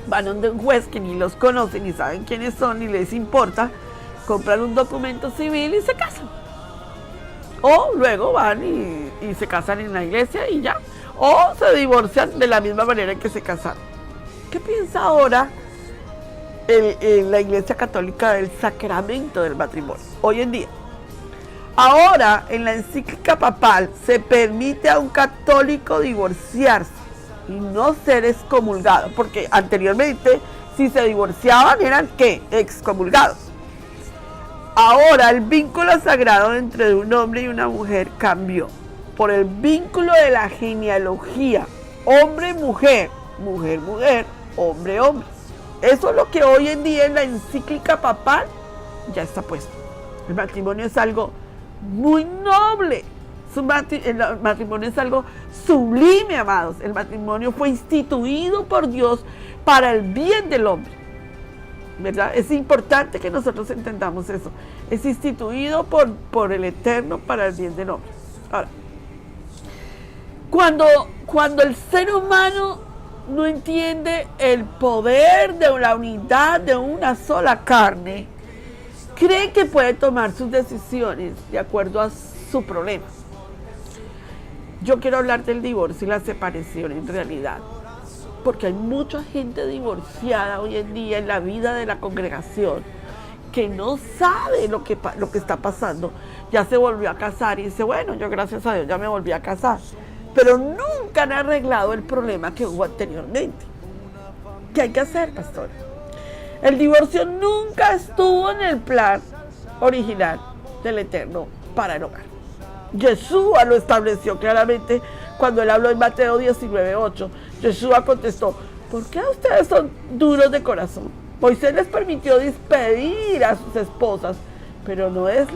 Van donde un juez que ni los conoce, ni saben quiénes son, ni les importa, compran un documento civil y se casan. O luego van y se casan en la iglesia y ya. O se divorcian de la misma manera en que se casaron. ¿Qué piensa ahora la Iglesia Católica del sacramento del matrimonio hoy en día? Ahora, en la encíclica papal, se permite a un católico divorciarse y no ser excomulgado, porque anteriormente, si se divorciaban, eran ¿qué? Excomulgados. Ahora, el vínculo sagrado entre un hombre y una mujer cambió por el vínculo de la genealogía, hombre-mujer, mujer-mujer, hombre-hombre. Eso es lo que hoy en día en la encíclica papal ya está puesto. El matrimonio es algo muy noble. El matrimonio es algo sublime, amados. El matrimonio fue instituido por Dios para el bien del hombre, ¿verdad? Es importante que nosotros entendamos eso. Es instituido por el Eterno para el bien del hombre. Ahora, cuando el ser humano no entiende el poder de la unidad de una sola carne, cree que puede tomar sus decisiones de acuerdo a su problema. Yo quiero hablar del divorcio y la separación en realidad, porque hay mucha gente divorciada hoy en día en la vida de la congregación que no sabe lo que está pasando. Ya se volvió a casar y dice, bueno, yo gracias a Dios ya me volví a casar, pero nunca han arreglado el problema que hubo anteriormente. ¿Qué hay que hacer, pastor? El divorcio nunca estuvo en el plan original del Eterno para el hogar. Yeshua lo estableció claramente cuando él habló en Mateo 19:8. Yeshua contestó, ¿por qué ustedes son duros de corazón? Moisés les permitió despedir a sus esposas, pero no es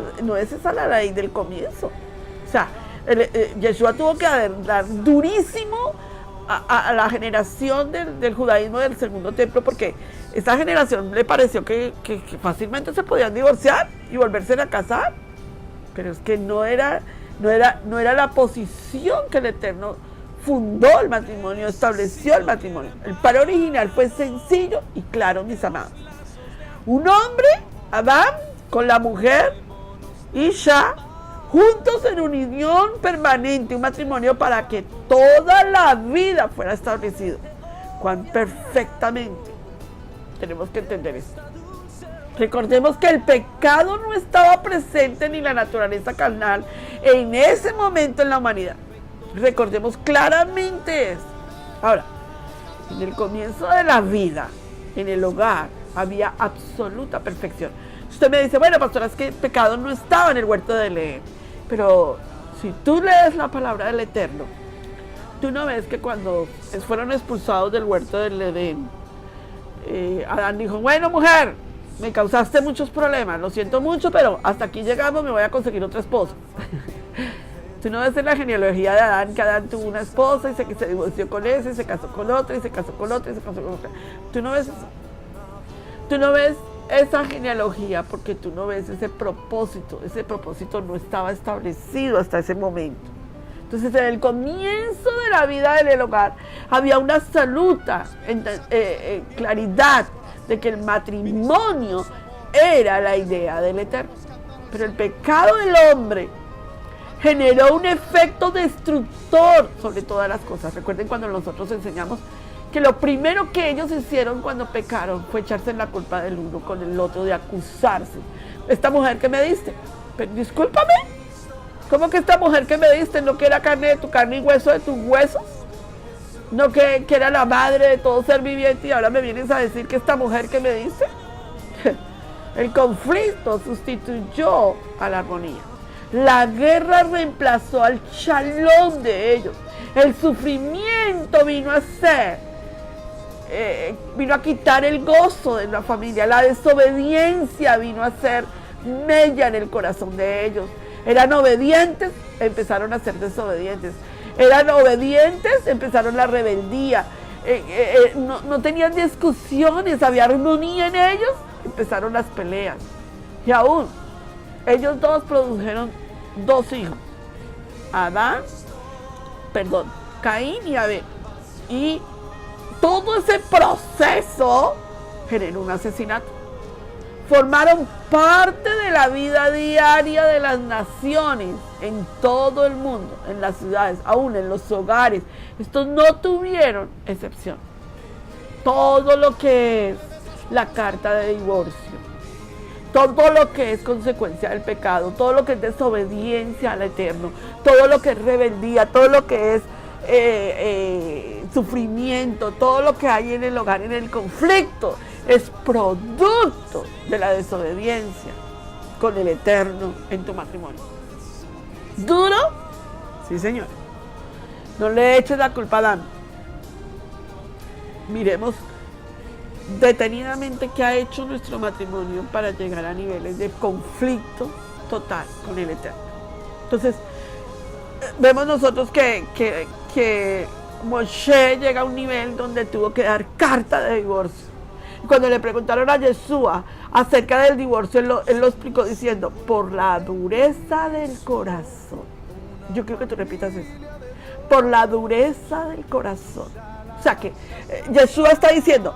esa la raíz del comienzo. O sea, Yeshua tuvo que dar durísimo a la generación del judaísmo del segundo templo, porque esta generación le pareció que fácilmente se podían divorciar y volverse a casar, pero es que no era la posición que el Eterno fundó el matrimonio, estableció el matrimonio. El plan original fue sencillo y claro, mis amados. Un hombre, Adán, con la mujer, Isha, juntos en unión permanente, un matrimonio para que toda la vida fuera establecido. Cuán perfectamente tenemos que entender esto. Recordemos que el pecado no estaba presente ni la naturaleza carnal en ese momento en la humanidad. Recordemos claramente eso. Ahora, en el comienzo de la vida, en el hogar, había absoluta perfección. Usted me dice, bueno, pastora, es que el pecado no estaba en el huerto del Edén. Pero si tú lees la palabra del Eterno, tú no ves que cuando fueron expulsados del huerto del Edén, Adán dijo, bueno, mujer, me causaste muchos problemas, lo siento mucho, pero hasta aquí llegamos, me voy a conseguir otra esposa. Tú no ves en la genealogía de Adán que Adán tuvo una esposa y se divorció con ese, y se casó con otra, y se casó con otra, y se casó con otra. Tú no ves eso. Tú no ves esa genealogía porque tú no ves ese propósito no estaba establecido hasta ese momento. Entonces, en el comienzo de la vida en el hogar había una absoluta claridad de que el matrimonio era la idea del Eterno. Pero el pecado del hombre generó un efecto destructor sobre todas las cosas. Recuerden cuando nosotros enseñamos que lo primero que ellos hicieron cuando pecaron fue echarse la culpa del uno con el otro, de acusarse. Esta mujer que me diste, pero discúlpame, ¿cómo que esta mujer que me diste no que era carne de tu carne y hueso de tus huesos? No que era la madre de todo ser viviente y ahora me vienes a decir que esta mujer que me diste. El conflicto sustituyó a la armonía. La guerra reemplazó al shalom de ellos. El sufrimiento vino a quitar el gozo de la familia. La desobediencia vino a hacer mella en el corazón de ellos. Eran obedientes, empezaron a ser desobedientes. Eran obedientes, empezaron la rebeldía. No tenían discusiones, había armonía en ellos, empezaron las peleas. Y aún, ellos dos produjeron 2 hijos. Caín y Abel. Y todo ese proceso generó un asesinato. Formaron parte de la vida diaria de las naciones en todo el mundo, en las ciudades, aún en los hogares. Estos no tuvieron excepción. Todo lo que es la carta de divorcio, todo lo que es consecuencia del pecado, todo lo que es desobediencia al Eterno, todo lo que es rebeldía, todo lo que es sufrimiento, todo lo que hay en el hogar, en el conflicto, es producto de la desobediencia con el Eterno en tu matrimonio. ¿Duro? Sí, señor. No le eches la culpa a Adán. Miremos detenidamente qué ha hecho nuestro matrimonio para llegar a niveles de conflicto total con el Eterno. Entonces, vemos nosotros que Moshe llega a un nivel donde tuvo que dar carta de divorcio. Cuando le preguntaron a Yeshua acerca del divorcio, él lo explicó diciendo, por la dureza del corazón. Yo quiero que tú repitas eso. Por la dureza del corazón. O sea que Yeshua está diciendo,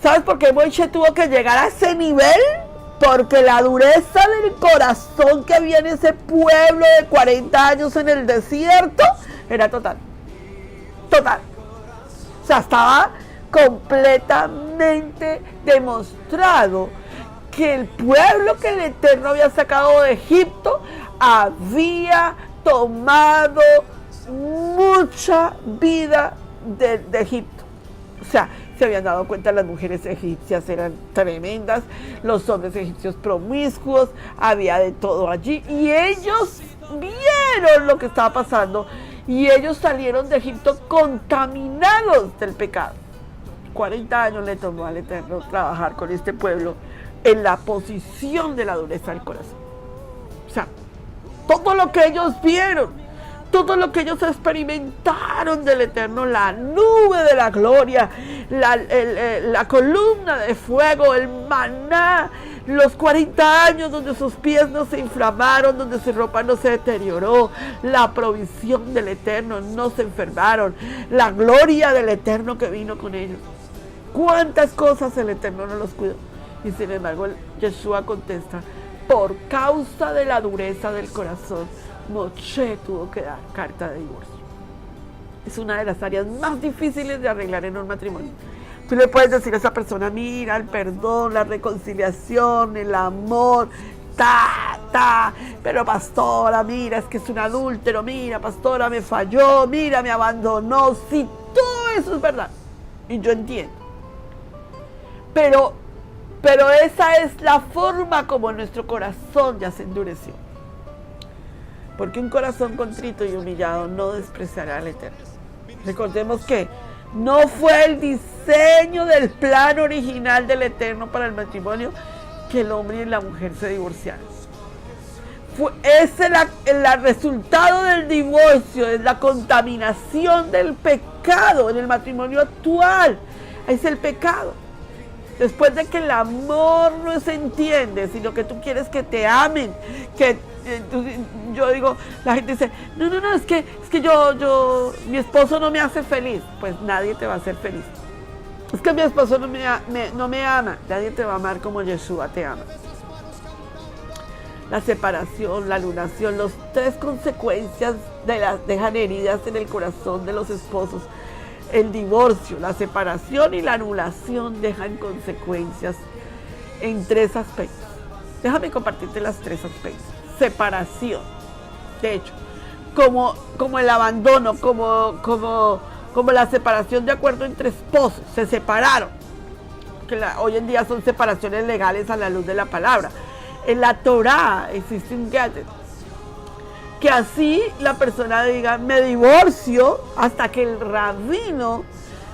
¿sabes por qué Moshe tuvo que llegar a ese nivel? Porque la dureza del corazón que había en ese pueblo de 40 años en el desierto era total. Total. O sea, estaba completamente demostrado que el pueblo que el Eterno había sacado de Egipto había tomado mucha vida de Egipto. O sea, se habían dado cuenta, las mujeres egipcias eran tremendas, los hombres egipcios promiscuos, había de todo allí, y ellos vieron lo que estaba pasando, y ellos salieron de Egipto contaminados del pecado. 40 años le tomó al Eterno trabajar con este pueblo en la posición de la dureza del corazón. O sea, todo lo que ellos vieron, todo lo que ellos experimentaron del Eterno, la nube de la gloria, la columna de fuego, el maná, los 40 años donde sus pies no se inflamaron, donde su ropa no se deterioró, la provisión del Eterno, no se enfermaron, la gloria del Eterno que vino con ellos. ¿Cuántas cosas el Eterno no los cuidó? Y sin embargo, Yeshua contesta, por causa de la dureza del corazón, Moshe tuvo que dar carta de divorcio. Es una de las áreas más difíciles de arreglar en un matrimonio. Tú le puedes decir a esa persona, mira, el perdón, la reconciliación, el amor, pero pastora, mira, es que es un adúltero, mira, pastora, me falló, mira, me abandonó. Sí, todo eso es verdad. Y yo entiendo. Pero esa es la forma como nuestro corazón ya se endureció. Porque un corazón contrito y humillado no despreciará al Eterno. Recordemos que no fue el diseño del plan original del Eterno para el matrimonio que el hombre y la mujer se divorciaran. Es el resultado del divorcio, es la contaminación del pecado en el matrimonio actual. Es el pecado. Después de que el amor no se entiende, sino que tú quieres que te amen, que yo digo, la gente dice, no, es que mi esposo no me hace feliz. Pues nadie te va a hacer feliz. Es que mi esposo no me ama, nadie te va a amar como Yeshua te ama. La separación, la anulación, las 3 consecuencias dejan heridas en el corazón de los esposos. El divorcio, la separación y la anulación dejan consecuencias en 3 aspectos. Déjame compartirte las 3 aspectos. Separación. De hecho, como el abandono, como la separación de acuerdo entre esposos. Se separaron. ¿Ok? que hoy en día son separaciones legales a la luz de la palabra. En la Torá existe un gadget, que así la persona diga, me divorcio, hasta que el rabino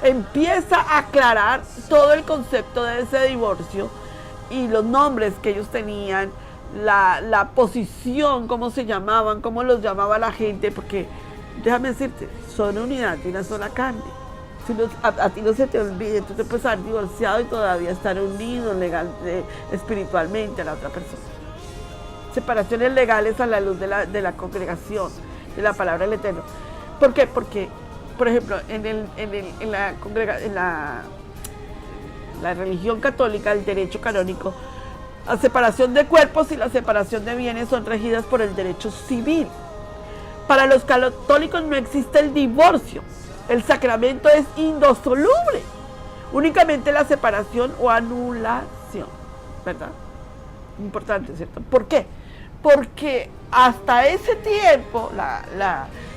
empieza a aclarar todo el concepto de ese divorcio y los nombres que ellos tenían, la posición, cómo se llamaban, cómo los llamaba la gente, porque déjame decirte, son unidad de una sola carne. Si a ti no se te olvide, tú te puedes haber divorciado y todavía estar unido espiritualmente a la otra persona. Separaciones legales a la luz de la congregación, de la palabra del Eterno. ¿Por qué? Porque, por ejemplo, en la religión católica, el derecho canónico, la separación de cuerpos y la separación de bienes son regidas por el derecho civil. Para los católicos no existe el divorcio. El sacramento es indisoluble. Únicamente la separación o anulación. ¿Verdad? Importante, ¿cierto? ¿Por qué? Porque hasta ese tiempo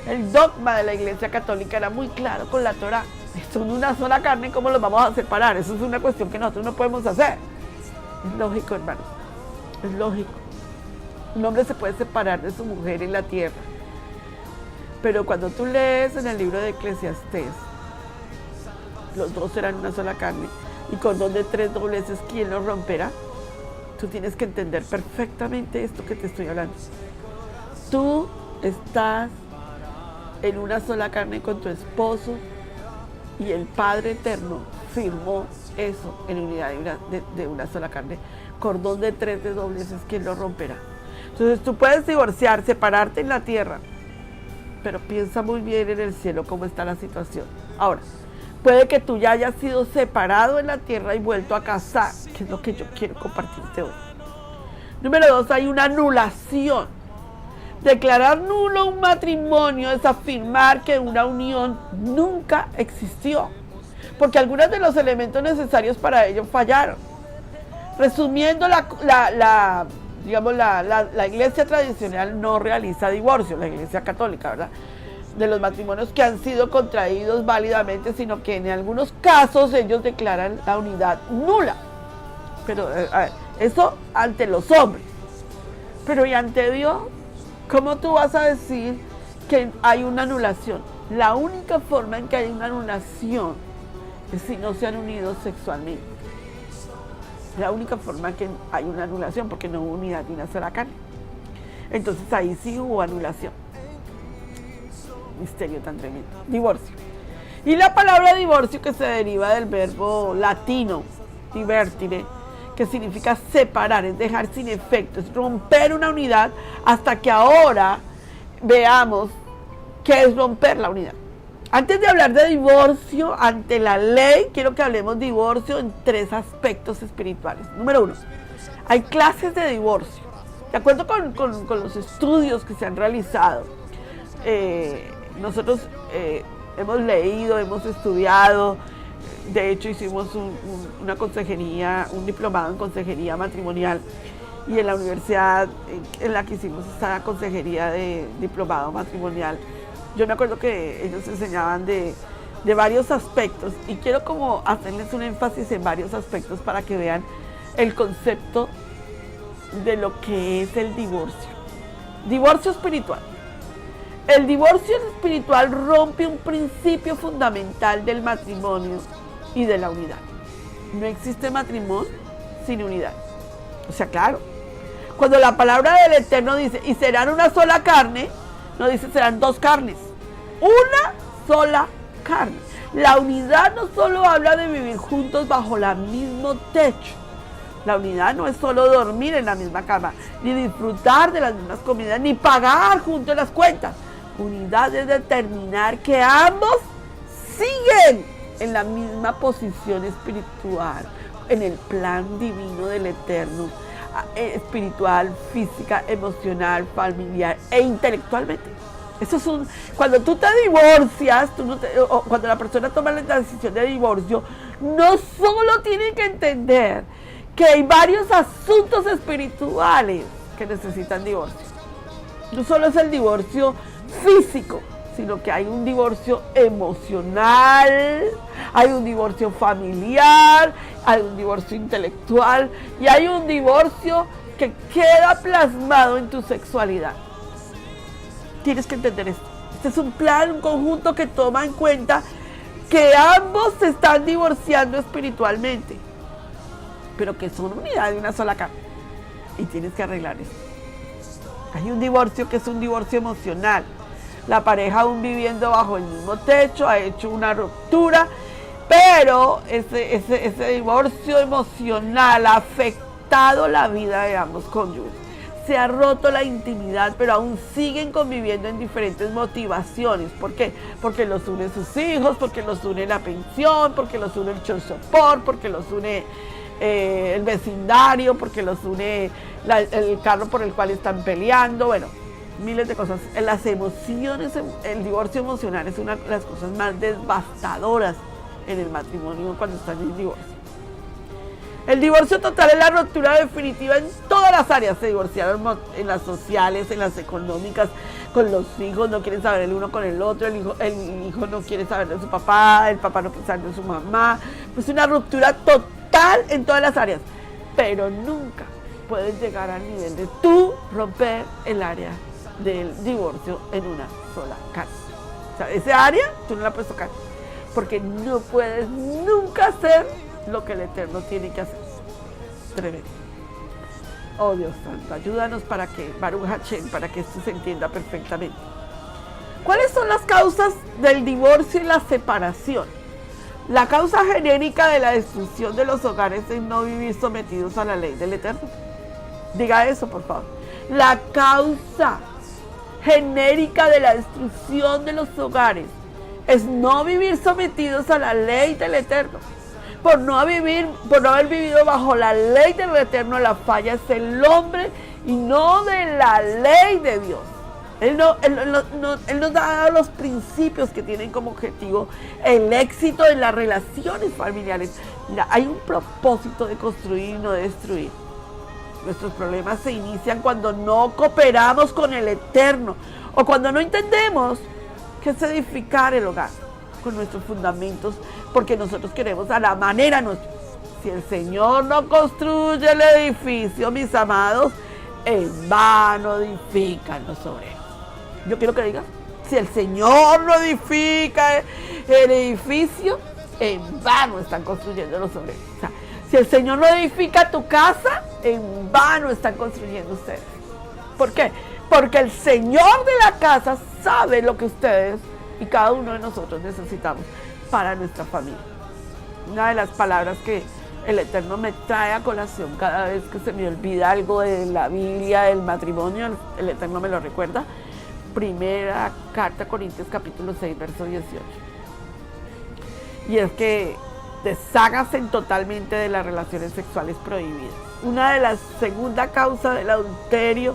el dogma de la Iglesia Católica era muy claro con la Torá. Son una sola carne, ¿cómo los vamos a separar? Eso es una cuestión que nosotros no podemos hacer. Es lógico, hermanos. Es lógico. Un hombre se puede separar de su mujer en la tierra. Pero cuando tú lees en el libro de Eclesiastés, los dos serán una sola carne, y cordón de 3 dobleces, ¿quién los romperá? Tú tienes que entender perfectamente esto que te estoy hablando. Tú estás en una sola carne con tu esposo y el Padre Eterno firmó eso en unidad de una sola carne. Cordón de 3 dobleces, ¿quién lo romperá? Entonces tú puedes divorciar, separarte en la tierra, pero piensa muy bien en el cielo cómo está la situación. Ahora, puede que tú ya hayas sido separado en la tierra y vuelto a casar, que es lo que yo quiero compartirte hoy. Número 2, hay una anulación. Declarar nulo un matrimonio es afirmar que una unión nunca existió, porque algunos de los elementos necesarios para ello fallaron. Resumiendo, la iglesia tradicional no realiza divorcio, la iglesia católica, ¿verdad?, de los matrimonios que han sido contraídos válidamente, sino que en algunos casos ellos declaran la unidad nula. Pero eso ante los hombres. Pero ¿y ante Dios? ¿Cómo tú vas a decir que hay una anulación? La única forma en que hay una anulación es si no se han unido sexualmente. La única forma en que hay una anulación, porque no hubo unidad de una sola carne. Entonces ahí sí hubo anulación. Misterio tan tremendo. Divorcio. Y la palabra divorcio, que se deriva del verbo latino divertire, que significa separar, es dejar sin efecto, es romper una unidad, hasta que ahora veamos qué es romper la unidad. Antes de hablar de divorcio ante la ley, quiero que hablemos de divorcio en 3 aspectos espirituales. Número 1, hay clases de divorcio. De acuerdo con los estudios que se han realizado, nosotros hemos leído, hemos estudiado, de hecho hicimos una consejería, un diplomado en consejería matrimonial, y en la universidad en la que hicimos esta consejería de diplomado matrimonial, yo me acuerdo que ellos enseñaban de varios aspectos, y quiero como hacerles un énfasis en varios aspectos para que vean el concepto de lo que es el divorcio. Divorcio espiritual. El divorcio espiritual rompe un principio fundamental del matrimonio y de la unidad. No existe matrimonio sin unidad. O sea, claro, cuando la palabra del Eterno dice, y serán una sola carne, no dice serán 2 carnes, una sola carne. La unidad no solo habla de vivir juntos bajo el mismo techo. La unidad no es solo dormir en la misma cama, ni disfrutar de las mismas comidas, ni pagar juntos las cuentas. Unidad es determinar que ambos siguen en la misma posición espiritual, en el plan divino del Eterno, espiritual, física, emocional, familiar e intelectualmente. Eso es cuando tú te divorcias, o cuando la persona toma la decisión de divorcio, no solo tiene que entender que hay varios asuntos espirituales que necesitan divorcio. No solo es el divorcio físico, sino que hay un divorcio emocional, hay un divorcio familiar hay un divorcio intelectual y hay un divorcio que queda plasmado en tu sexualidad. Tienes que entender esto. Este es un plan, un conjunto que toma en cuenta que ambos se están divorciando espiritualmente, pero que son unidad de una sola carne. Y tienes que arreglar esto. Hay un divorcio que es un divorcio emocional. La pareja aún viviendo bajo el mismo techo ha hecho una ruptura, pero ese divorcio emocional ha afectado la vida de ambos cónyuges. Se ha roto la intimidad, pero aún siguen conviviendo en diferentes motivaciones. ¿Por qué? Porque los une sus hijos, porque los une la pensión, porque los une el child support, porque los une el vecindario, porque los une el carro por el cual están peleando, bueno, miles de cosas. Las emociones, el divorcio emocional es una de las cosas más devastadoras en el matrimonio cuando están en divorcio. El divorcio total es la ruptura definitiva en todas las áreas. Se divorciaron en las sociales, en las económicas, con los hijos, no quieren saber el uno con el otro, el hijo no quiere saber de su papá, el papá no quiere saber de su mamá. Pues una ruptura total en todas las áreas, pero nunca puedes llegar al nivel de tú romper el área del divorcio en una sola casa. O sea, ese área tú no la puedes tocar, porque no puedes nunca hacer lo que el Eterno tiene que hacer. Tremendo. Oh Dios santo, ayúdanos para que, Baruch Hashem, para que esto se entienda perfectamente. ¿Cuáles son las causas del divorcio y la separación? La causa genérica de la destrucción de los hogares es no vivir sometidos a la ley del Eterno. Diga eso, por favor. La causa genérica de la destrucción de los hogares es no vivir sometidos a la ley del Eterno. Por no haber vivido bajo la ley del Eterno, la falla es el hombre y no de la ley de Dios. Él nos ha dado los principios que tienen como objetivo el éxito en las relaciones familiares. Mira, hay un propósito de construir y no de destruir. Nuestros problemas se inician cuando no cooperamos con el Eterno o cuando no entendemos qué es edificar el hogar con nuestros fundamentos, porque nosotros queremos a la manera nuestra. Si el Señor no construye el edificio, mis amados, en vano edifican los obreros. Yo quiero que digas, si el Señor no edifica el edificio, en vano están construyendo los obreros. O sea, si el Señor no edifica tu casa, en vano están construyendo ustedes. ¿Por qué? Porque el Señor de la casa sabe lo que ustedes y cada uno de nosotros necesitamos para nuestra familia. Una de las palabras que el Eterno me trae a colación cada vez que se me olvida algo de la Biblia, del matrimonio, el Eterno me lo recuerda. Primera carta a Corintios capítulo 6, verso 18. Y es que desháganse totalmente de las relaciones sexuales prohibidas. Una de las segunda causas del adulterio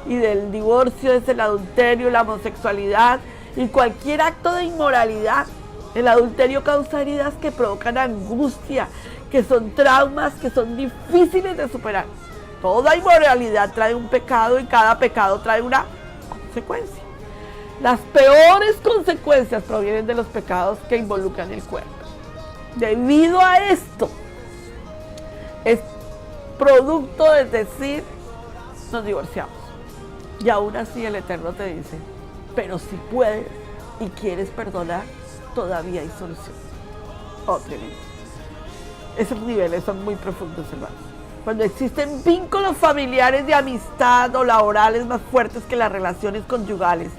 y del divorcio es el adulterio, la homosexualidad y cualquier acto de inmoralidad. El adulterio causa heridas que provocan angustia, que son traumas, que son difíciles de superar. Toda inmoralidad trae un pecado y cada pecado trae una consecuencia. Las peores consecuencias provienen de los pecados que involucran el cuerpo. Debido a esto, es producto de decir, nos divorciamos. Y aún así el Eterno te dice, pero si puedes y quieres perdonar, todavía hay solución. Oh, tremendo. Esos niveles son muy profundos, hermanos. Cuando existen vínculos familiares de amistad o laborales más fuertes que las relaciones conyugales,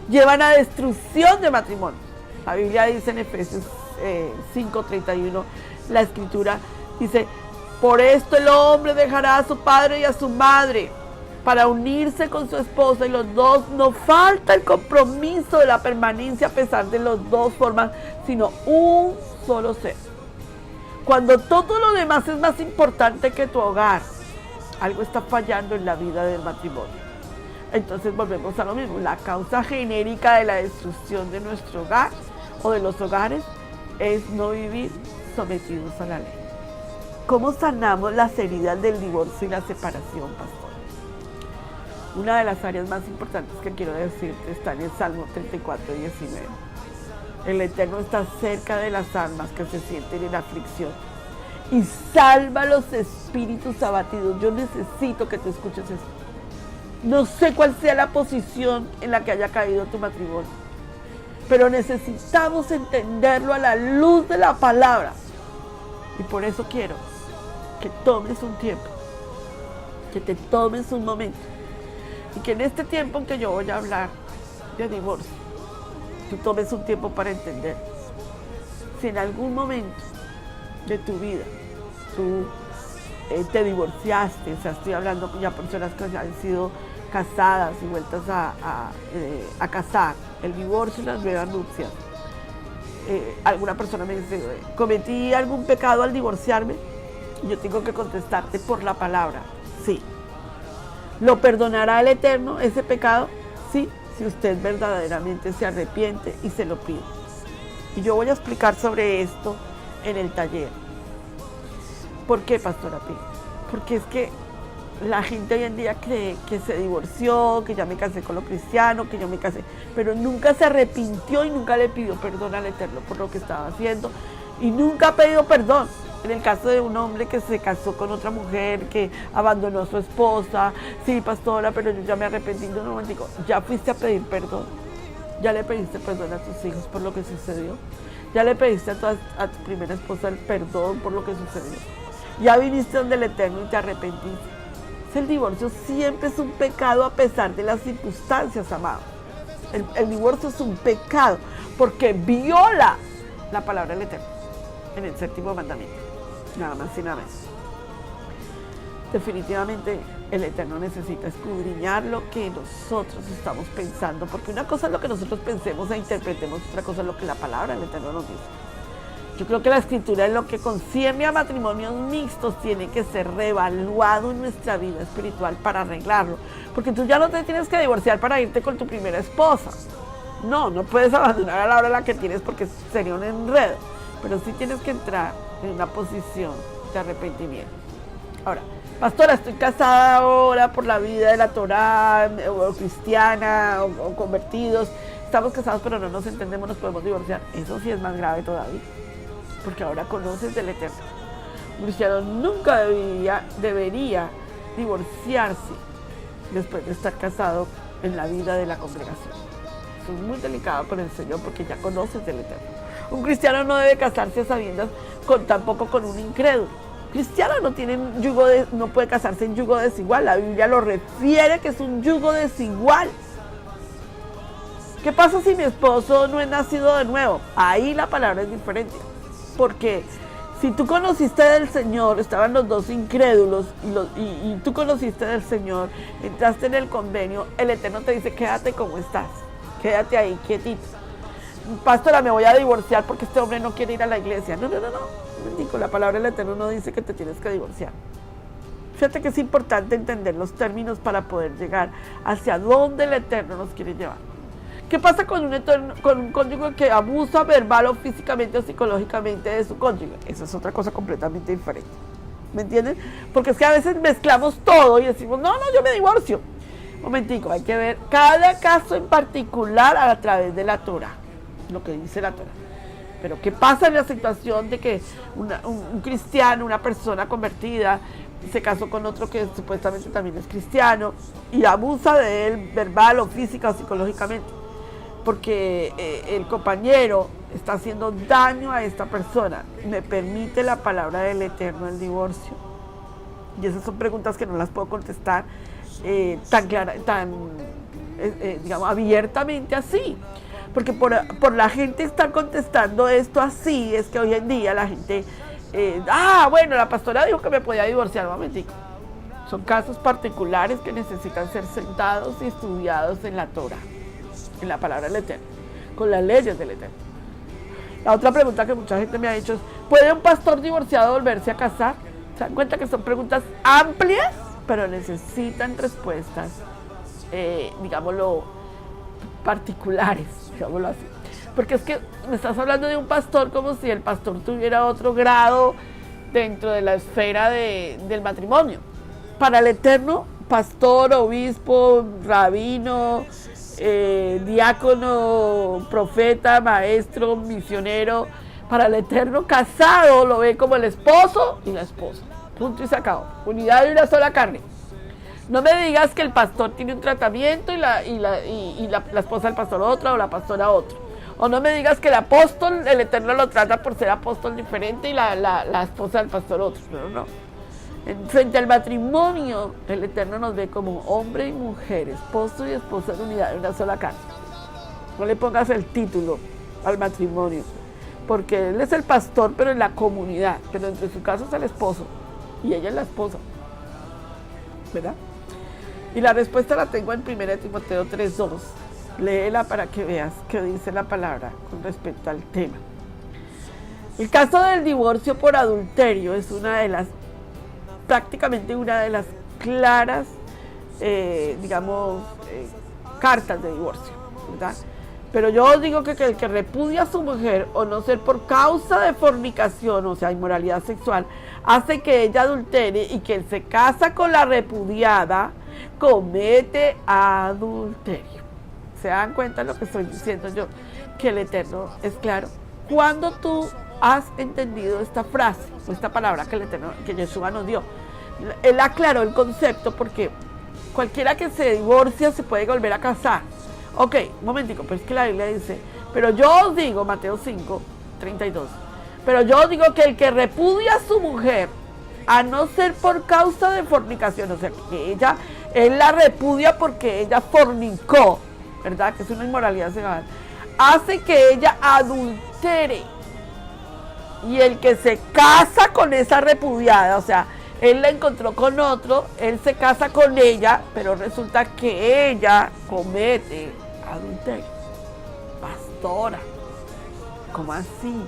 llevan a destrucción de matrimonio. La Biblia dice en Efesios 5:31, la Escritura dice, por esto el hombre dejará a su padre y a su madre para unirse con su esposa, y los dos no falta el compromiso de la permanencia a pesar de los dos forman, sino un solo ser. Cuando todo lo demás es más importante que tu hogar, algo está fallando en la vida del matrimonio. Entonces volvemos a lo mismo. La causa genérica de la destrucción de nuestro hogar o de los hogares es no vivir sometidos a la ley. ¿Cómo sanamos las heridas del divorcio y la separación, pastor? Una de las áreas más importantes que quiero decirte está en el Salmo 34:19. El Eterno está cerca de las almas que se sienten en aflicción y salva los espíritus abatidos. Yo necesito que tú escuches esto. No sé cuál sea la posición en la que haya caído tu matrimonio, pero necesitamos entenderlo a la luz de la palabra. Y por eso quiero que tomes un tiempo, que te tomes un momento, y que en este tiempo en que yo voy a hablar de divorcio, tú tomes un tiempo para entender. Si en algún momento de tu vida tú te divorciaste, o sea, estoy hablando con ya personas que han sido casadas y vueltas a casar, el divorcio y las nuevas nupcias. Alguna persona me dice, ¿cometí algún pecado al divorciarme? Y yo tengo que contestarte por la palabra, sí. ¿Lo perdonará el Eterno ese pecado? Sí, si usted verdaderamente se arrepiente y se lo pide. Y yo voy a explicar sobre esto en el taller. ¿Por qué, Pastora Pi? Porque es que la gente hoy en día cree que se divorció, que ya me casé con lo cristiano, que yo me casé, pero nunca se arrepintió y nunca le pidió perdón al Eterno por lo que estaba haciendo y nunca ha pedido perdón. En el caso de un hombre que se casó con otra mujer, que abandonó a su esposa, sí, pastora, pero yo ya me arrepentí. No, digo, ya fuiste a pedir perdón, ya le pediste perdón a tus hijos por lo que sucedió, ya le pediste a tu primera esposa el perdón por lo que sucedió, ya viniste donde el Eterno y te arrepentiste. El divorcio siempre es un pecado a pesar de las circunstancias, amado. El divorcio es un pecado porque viola la palabra del Eterno en el 7º mandamiento. Nada más y nada menos. Definitivamente el Eterno necesita escudriñar lo que nosotros estamos pensando, porque una cosa es lo que nosotros pensemos e interpretemos, otra cosa es lo que la palabra del Eterno nos dice. Yo creo que la Escritura en lo que concierne a matrimonios mixtos tiene que ser reevaluado en nuestra vida espiritual para arreglarlo. Porque tú ya no te tienes que divorciar para irte con tu primera esposa. No puedes abandonar a la hora en la que tienes porque sería un enredo. Pero sí tienes que entrar en una posición de arrepentimiento. Ahora, pastora, estoy casada ahora por la vida de la Torá, o cristiana, o convertidos. Estamos casados pero no nos entendemos, nos podemos divorciar. Eso sí es más grave todavía. Porque ahora conoces del Eterno. Un cristiano nunca debería divorciarse después de estar casado en la vida de la congregación. Eso es muy delicado con el Señor porque ya conoces del Eterno. Un cristiano no debe casarse a sabiendas tampoco con un incrédulo. Cristiano no puede casarse en yugo desigual. La Biblia lo refiere que es un yugo desigual. ¿Qué pasa si mi esposo no es nacido de nuevo? Ahí la palabra es diferente. Porque si tú conociste del Señor, estaban los dos incrédulos y tú conociste del Señor, entraste en el convenio, el Eterno te dice, quédate como estás, quédate ahí quietito. Pastora, me voy a divorciar porque este hombre no quiere ir a la iglesia. No. Digo, la palabra del Eterno no dice que te tienes que divorciar. Fíjate que es importante entender los términos para poder llegar hacia dónde el Eterno nos quiere llevar. ¿Qué pasa con un cónyuge que abusa verbal o físicamente o psicológicamente de su cónyuge? Esa es otra cosa completamente diferente. ¿Me entienden? Porque es que a veces mezclamos todo y decimos, no, yo me divorcio. Momentico, hay que ver cada caso en particular a través de la Torá, lo que dice la Torá. Pero ¿qué pasa en la situación de que un cristiano, una persona convertida, se casó con otro que supuestamente también es cristiano y abusa de él verbal o física o psicológicamente? Porque el compañero está haciendo daño a esta persona. ¿Me permite la palabra del Eterno el divorcio? Y esas son preguntas que no las puedo contestar digamos, abiertamente así. Porque por la gente estar contestando esto así, es que hoy en día la gente, bueno, la pastora dijo que me podía divorciar. Un momentico. Son casos particulares que necesitan ser sentados y estudiados en la Torá, en la palabra del Eterno, con las leyes del Eterno. La otra pregunta que mucha gente me ha hecho es, ¿puede un pastor divorciado volverse a casar? ¿Se dan cuenta que son preguntas amplias, pero necesitan respuestas, digámoslo, particulares, digámoslo así? Porque es que me estás hablando de un pastor como si el pastor tuviera otro grado dentro de la esfera del matrimonio. Para el Eterno, pastor, obispo, rabino, diácono, profeta, maestro, misionero, Para el Eterno, casado lo ve como el esposo y la esposa. Punto y se acabó. Unidad de una sola carne. No me digas que el pastor tiene un tratamiento y la esposa del pastor otra o la pastora otra. O no me digas que el apóstol, el Eterno lo trata por ser apóstol diferente y la esposa del pastor otra. No. Frente al matrimonio, el Eterno nos ve como hombre y mujer, esposo y esposa en unidad de una sola carne. No le pongas el título al matrimonio, porque él es el pastor, pero en la comunidad, pero entre su caso es el esposo y ella es la esposa, ¿verdad? Y la respuesta la tengo en 1 Timoteo 3:2. Léela para que veas qué dice la palabra con respecto al tema. El caso del divorcio por adulterio es prácticamente una de las claras, cartas de divorcio, ¿verdad? Pero yo os digo que el que repudia a su mujer, o no ser por causa de fornicación, o sea, inmoralidad sexual, hace que ella adultere, y que él se casa con la repudiada, comete adulterio. ¿Se dan cuenta de lo que estoy diciendo yo? Que el Eterno es claro. Cuando tú has entendido esta frase, o esta palabra que Yeshua nos dio, él aclaró el concepto, porque cualquiera que se divorcia se puede volver a casar. Ok, un momentico, pero es que la Biblia dice, pero yo os digo, Mateo 5:32, pero yo os digo que el que repudia a su mujer, a no ser por causa de fornicación, o sea, que él la repudia porque ella fornicó, ¿verdad? Que es una inmoralidad sexual, hace que ella adultere. Y el que se casa con esa repudiada, o sea, él la encontró con otro, él se casa con ella, pero resulta que ella comete adulterio. Pastora, ¿cómo así?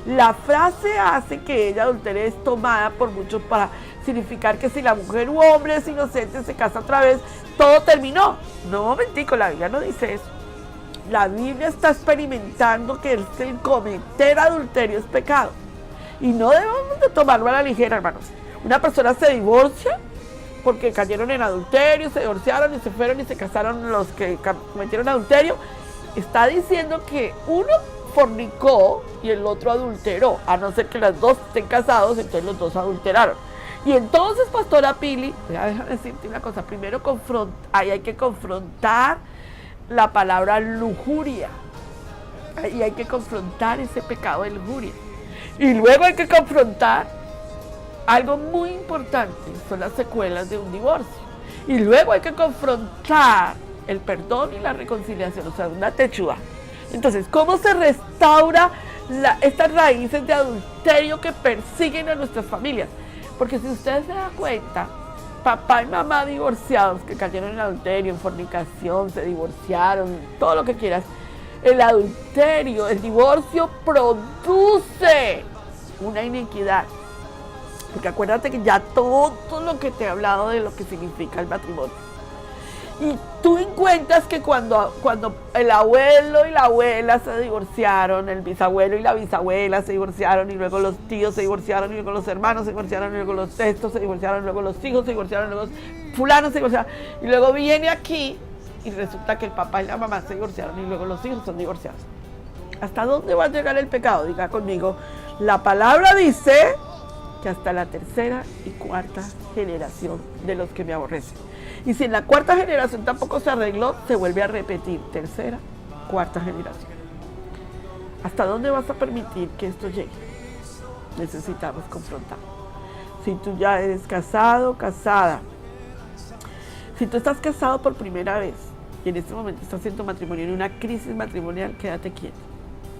La frase hace que ella adultere es tomada por muchos para significar que si la mujer u hombre es inocente se casa otra vez, todo terminó. No, momentico, la Biblia no dice eso. La Biblia está experimentando que el cometer adulterio es pecado. Y no debemos de tomarlo a la ligera, hermanos. Una persona se divorcia porque cayeron en adulterio, se divorciaron y se fueron y se casaron los que cometieron adulterio. Está diciendo que uno fornicó y el otro adulteró, a no ser que los dos estén casados, entonces los dos adulteraron. Y entonces, pastora Pili, déjame decirte una cosa, primero hay que confrontar la palabra lujuria, y hay que confrontar ese pecado de lujuria, y luego hay que confrontar algo muy importante, son las secuelas de un divorcio, y luego hay que confrontar el perdón y la reconciliación, o sea, una techúa. Entonces, ¿cómo se restaura estas raíces de adulterio que persiguen a nuestras familias? Porque si ustedes se dan cuenta, papá y mamá divorciados que cayeron en adulterio, en fornicación, se divorciaron, todo lo que quieras, el adulterio, el divorcio produce una iniquidad. Porque acuérdate que ya todo lo que te he hablado de lo que significa el matrimonio. Y tú encuentras que cuando el abuelo y la abuela se divorciaron, el bisabuelo y la bisabuela se divorciaron, y luego los tíos se divorciaron, y luego los hermanos se divorciaron, y luego los estos se divorciaron, y luego los hijos se divorciaron, y luego los fulanos se divorciaron, y luego viene aquí y resulta que el papá y la mamá se divorciaron, y luego los hijos son divorciados. ¿Hasta dónde va a llegar el pecado? Diga conmigo, la palabra dice que hasta la tercera y cuarta generación de los que me aborrecen. Y si en la cuarta generación tampoco se arregló, se vuelve a repetir, tercera, cuarta generación. ¿Hasta dónde vas a permitir que esto llegue? Necesitamos confrontar. Si tú ya eres casado, casada, si tú estás casado por primera vez y en este momento estás en tu matrimonio, en una crisis matrimonial, quédate quieto.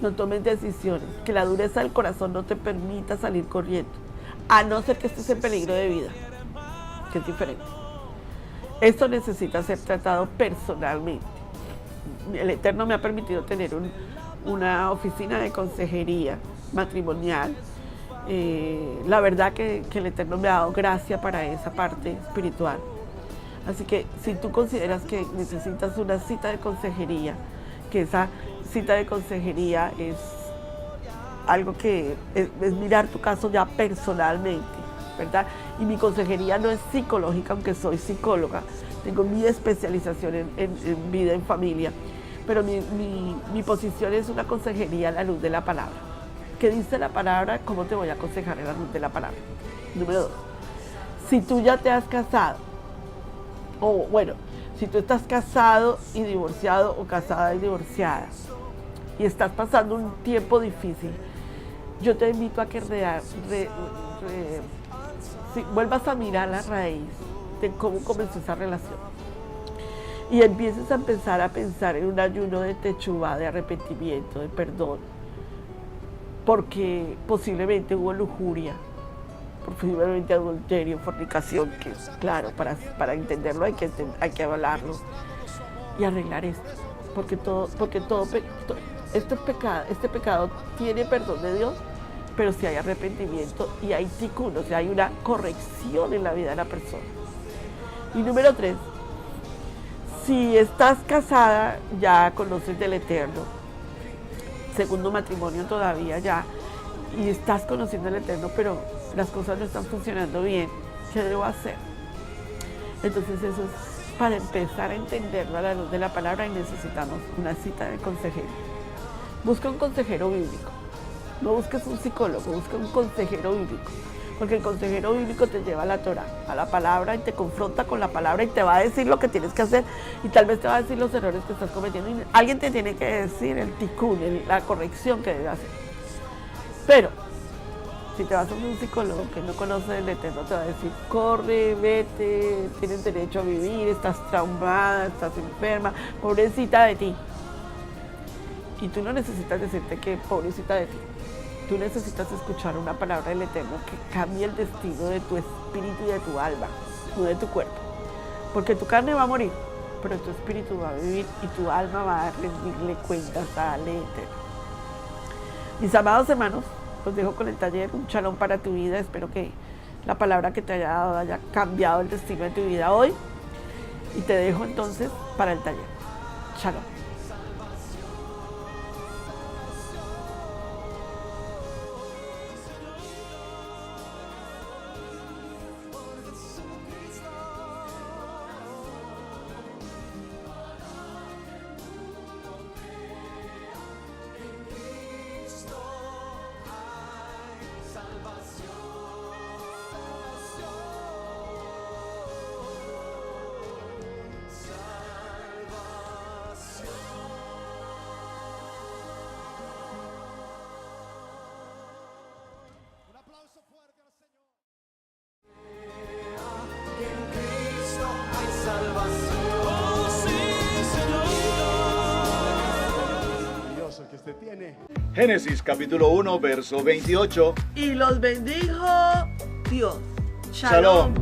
No tomes decisiones, que la dureza del corazón no te permita salir corriendo, a no ser que estés en peligro de vida, que es diferente. Esto necesita ser tratado personalmente. El Eterno me ha permitido tener una oficina de consejería matrimonial. La verdad que el Eterno me ha dado gracia para esa parte espiritual. Así que si tú consideras que necesitas una cita de consejería, que esa cita de consejería es algo que es mirar tu caso ya personalmente, ¿verdad? Y mi consejería no es psicológica, aunque soy psicóloga, tengo mi especialización en vida en familia, pero mi posición es una consejería a la luz de la palabra. ¿qué dice la palabra? ¿Cómo te voy a aconsejar en la luz de la palabra? Número 2, si tú ya te has casado, o bueno, si tú estás casado y divorciado o casada y divorciada y estás pasando un tiempo difícil, yo te invito a que vuelvas a mirar la raíz de cómo comenzó esa relación y empieces a pensar en un ayuno de techubá, de arrepentimiento, de perdón, porque posiblemente hubo lujuria, posiblemente adulterio, fornicación, que claro, para entenderlo hay que hablarlo y arreglar esto, porque este pecado tiene perdón de Dios, pero si hay arrepentimiento y hay tikkun, o sea, hay una corrección en la vida de la persona. Y número 3, si estás casada, ya conoces del Eterno, segundo matrimonio todavía ya, y estás conociendo al Eterno, pero las cosas no están funcionando bien, ¿qué debo hacer? Entonces eso es para empezar a entenderlo a la luz de la palabra y necesitamos una cita de consejero. Busca un consejero bíblico, no busques un psicólogo, busca un consejero bíblico, porque el consejero bíblico te lleva a la Torah, a la palabra, y te confronta con la palabra y te va a decir lo que tienes que hacer y tal vez te va a decir los errores que estás cometiendo y alguien te tiene que decir el tikkun, la corrección que debes hacer. Pero si te vas a un psicólogo que no conoce el Eterno, te va a decir, corre, vete, tienes derecho a vivir, estás traumada, estás enferma, pobrecita de ti. Y tú no necesitas decirte que pobrecita de ti. Tú necesitas escuchar una palabra del Eterno que cambie el destino de tu espíritu y de tu alma, no de tu cuerpo. Porque tu carne va a morir, pero tu espíritu va a vivir y tu alma va a rendirle cuentas al Eterno. Mis amados hermanos, los dejo con el taller, un shalom para tu vida. Espero que la palabra que te haya dado haya cambiado el destino de tu vida hoy. Y te dejo entonces para el taller. Shalom. Génesis capítulo 1, verso 28. Y los bendijo Dios. Shalom.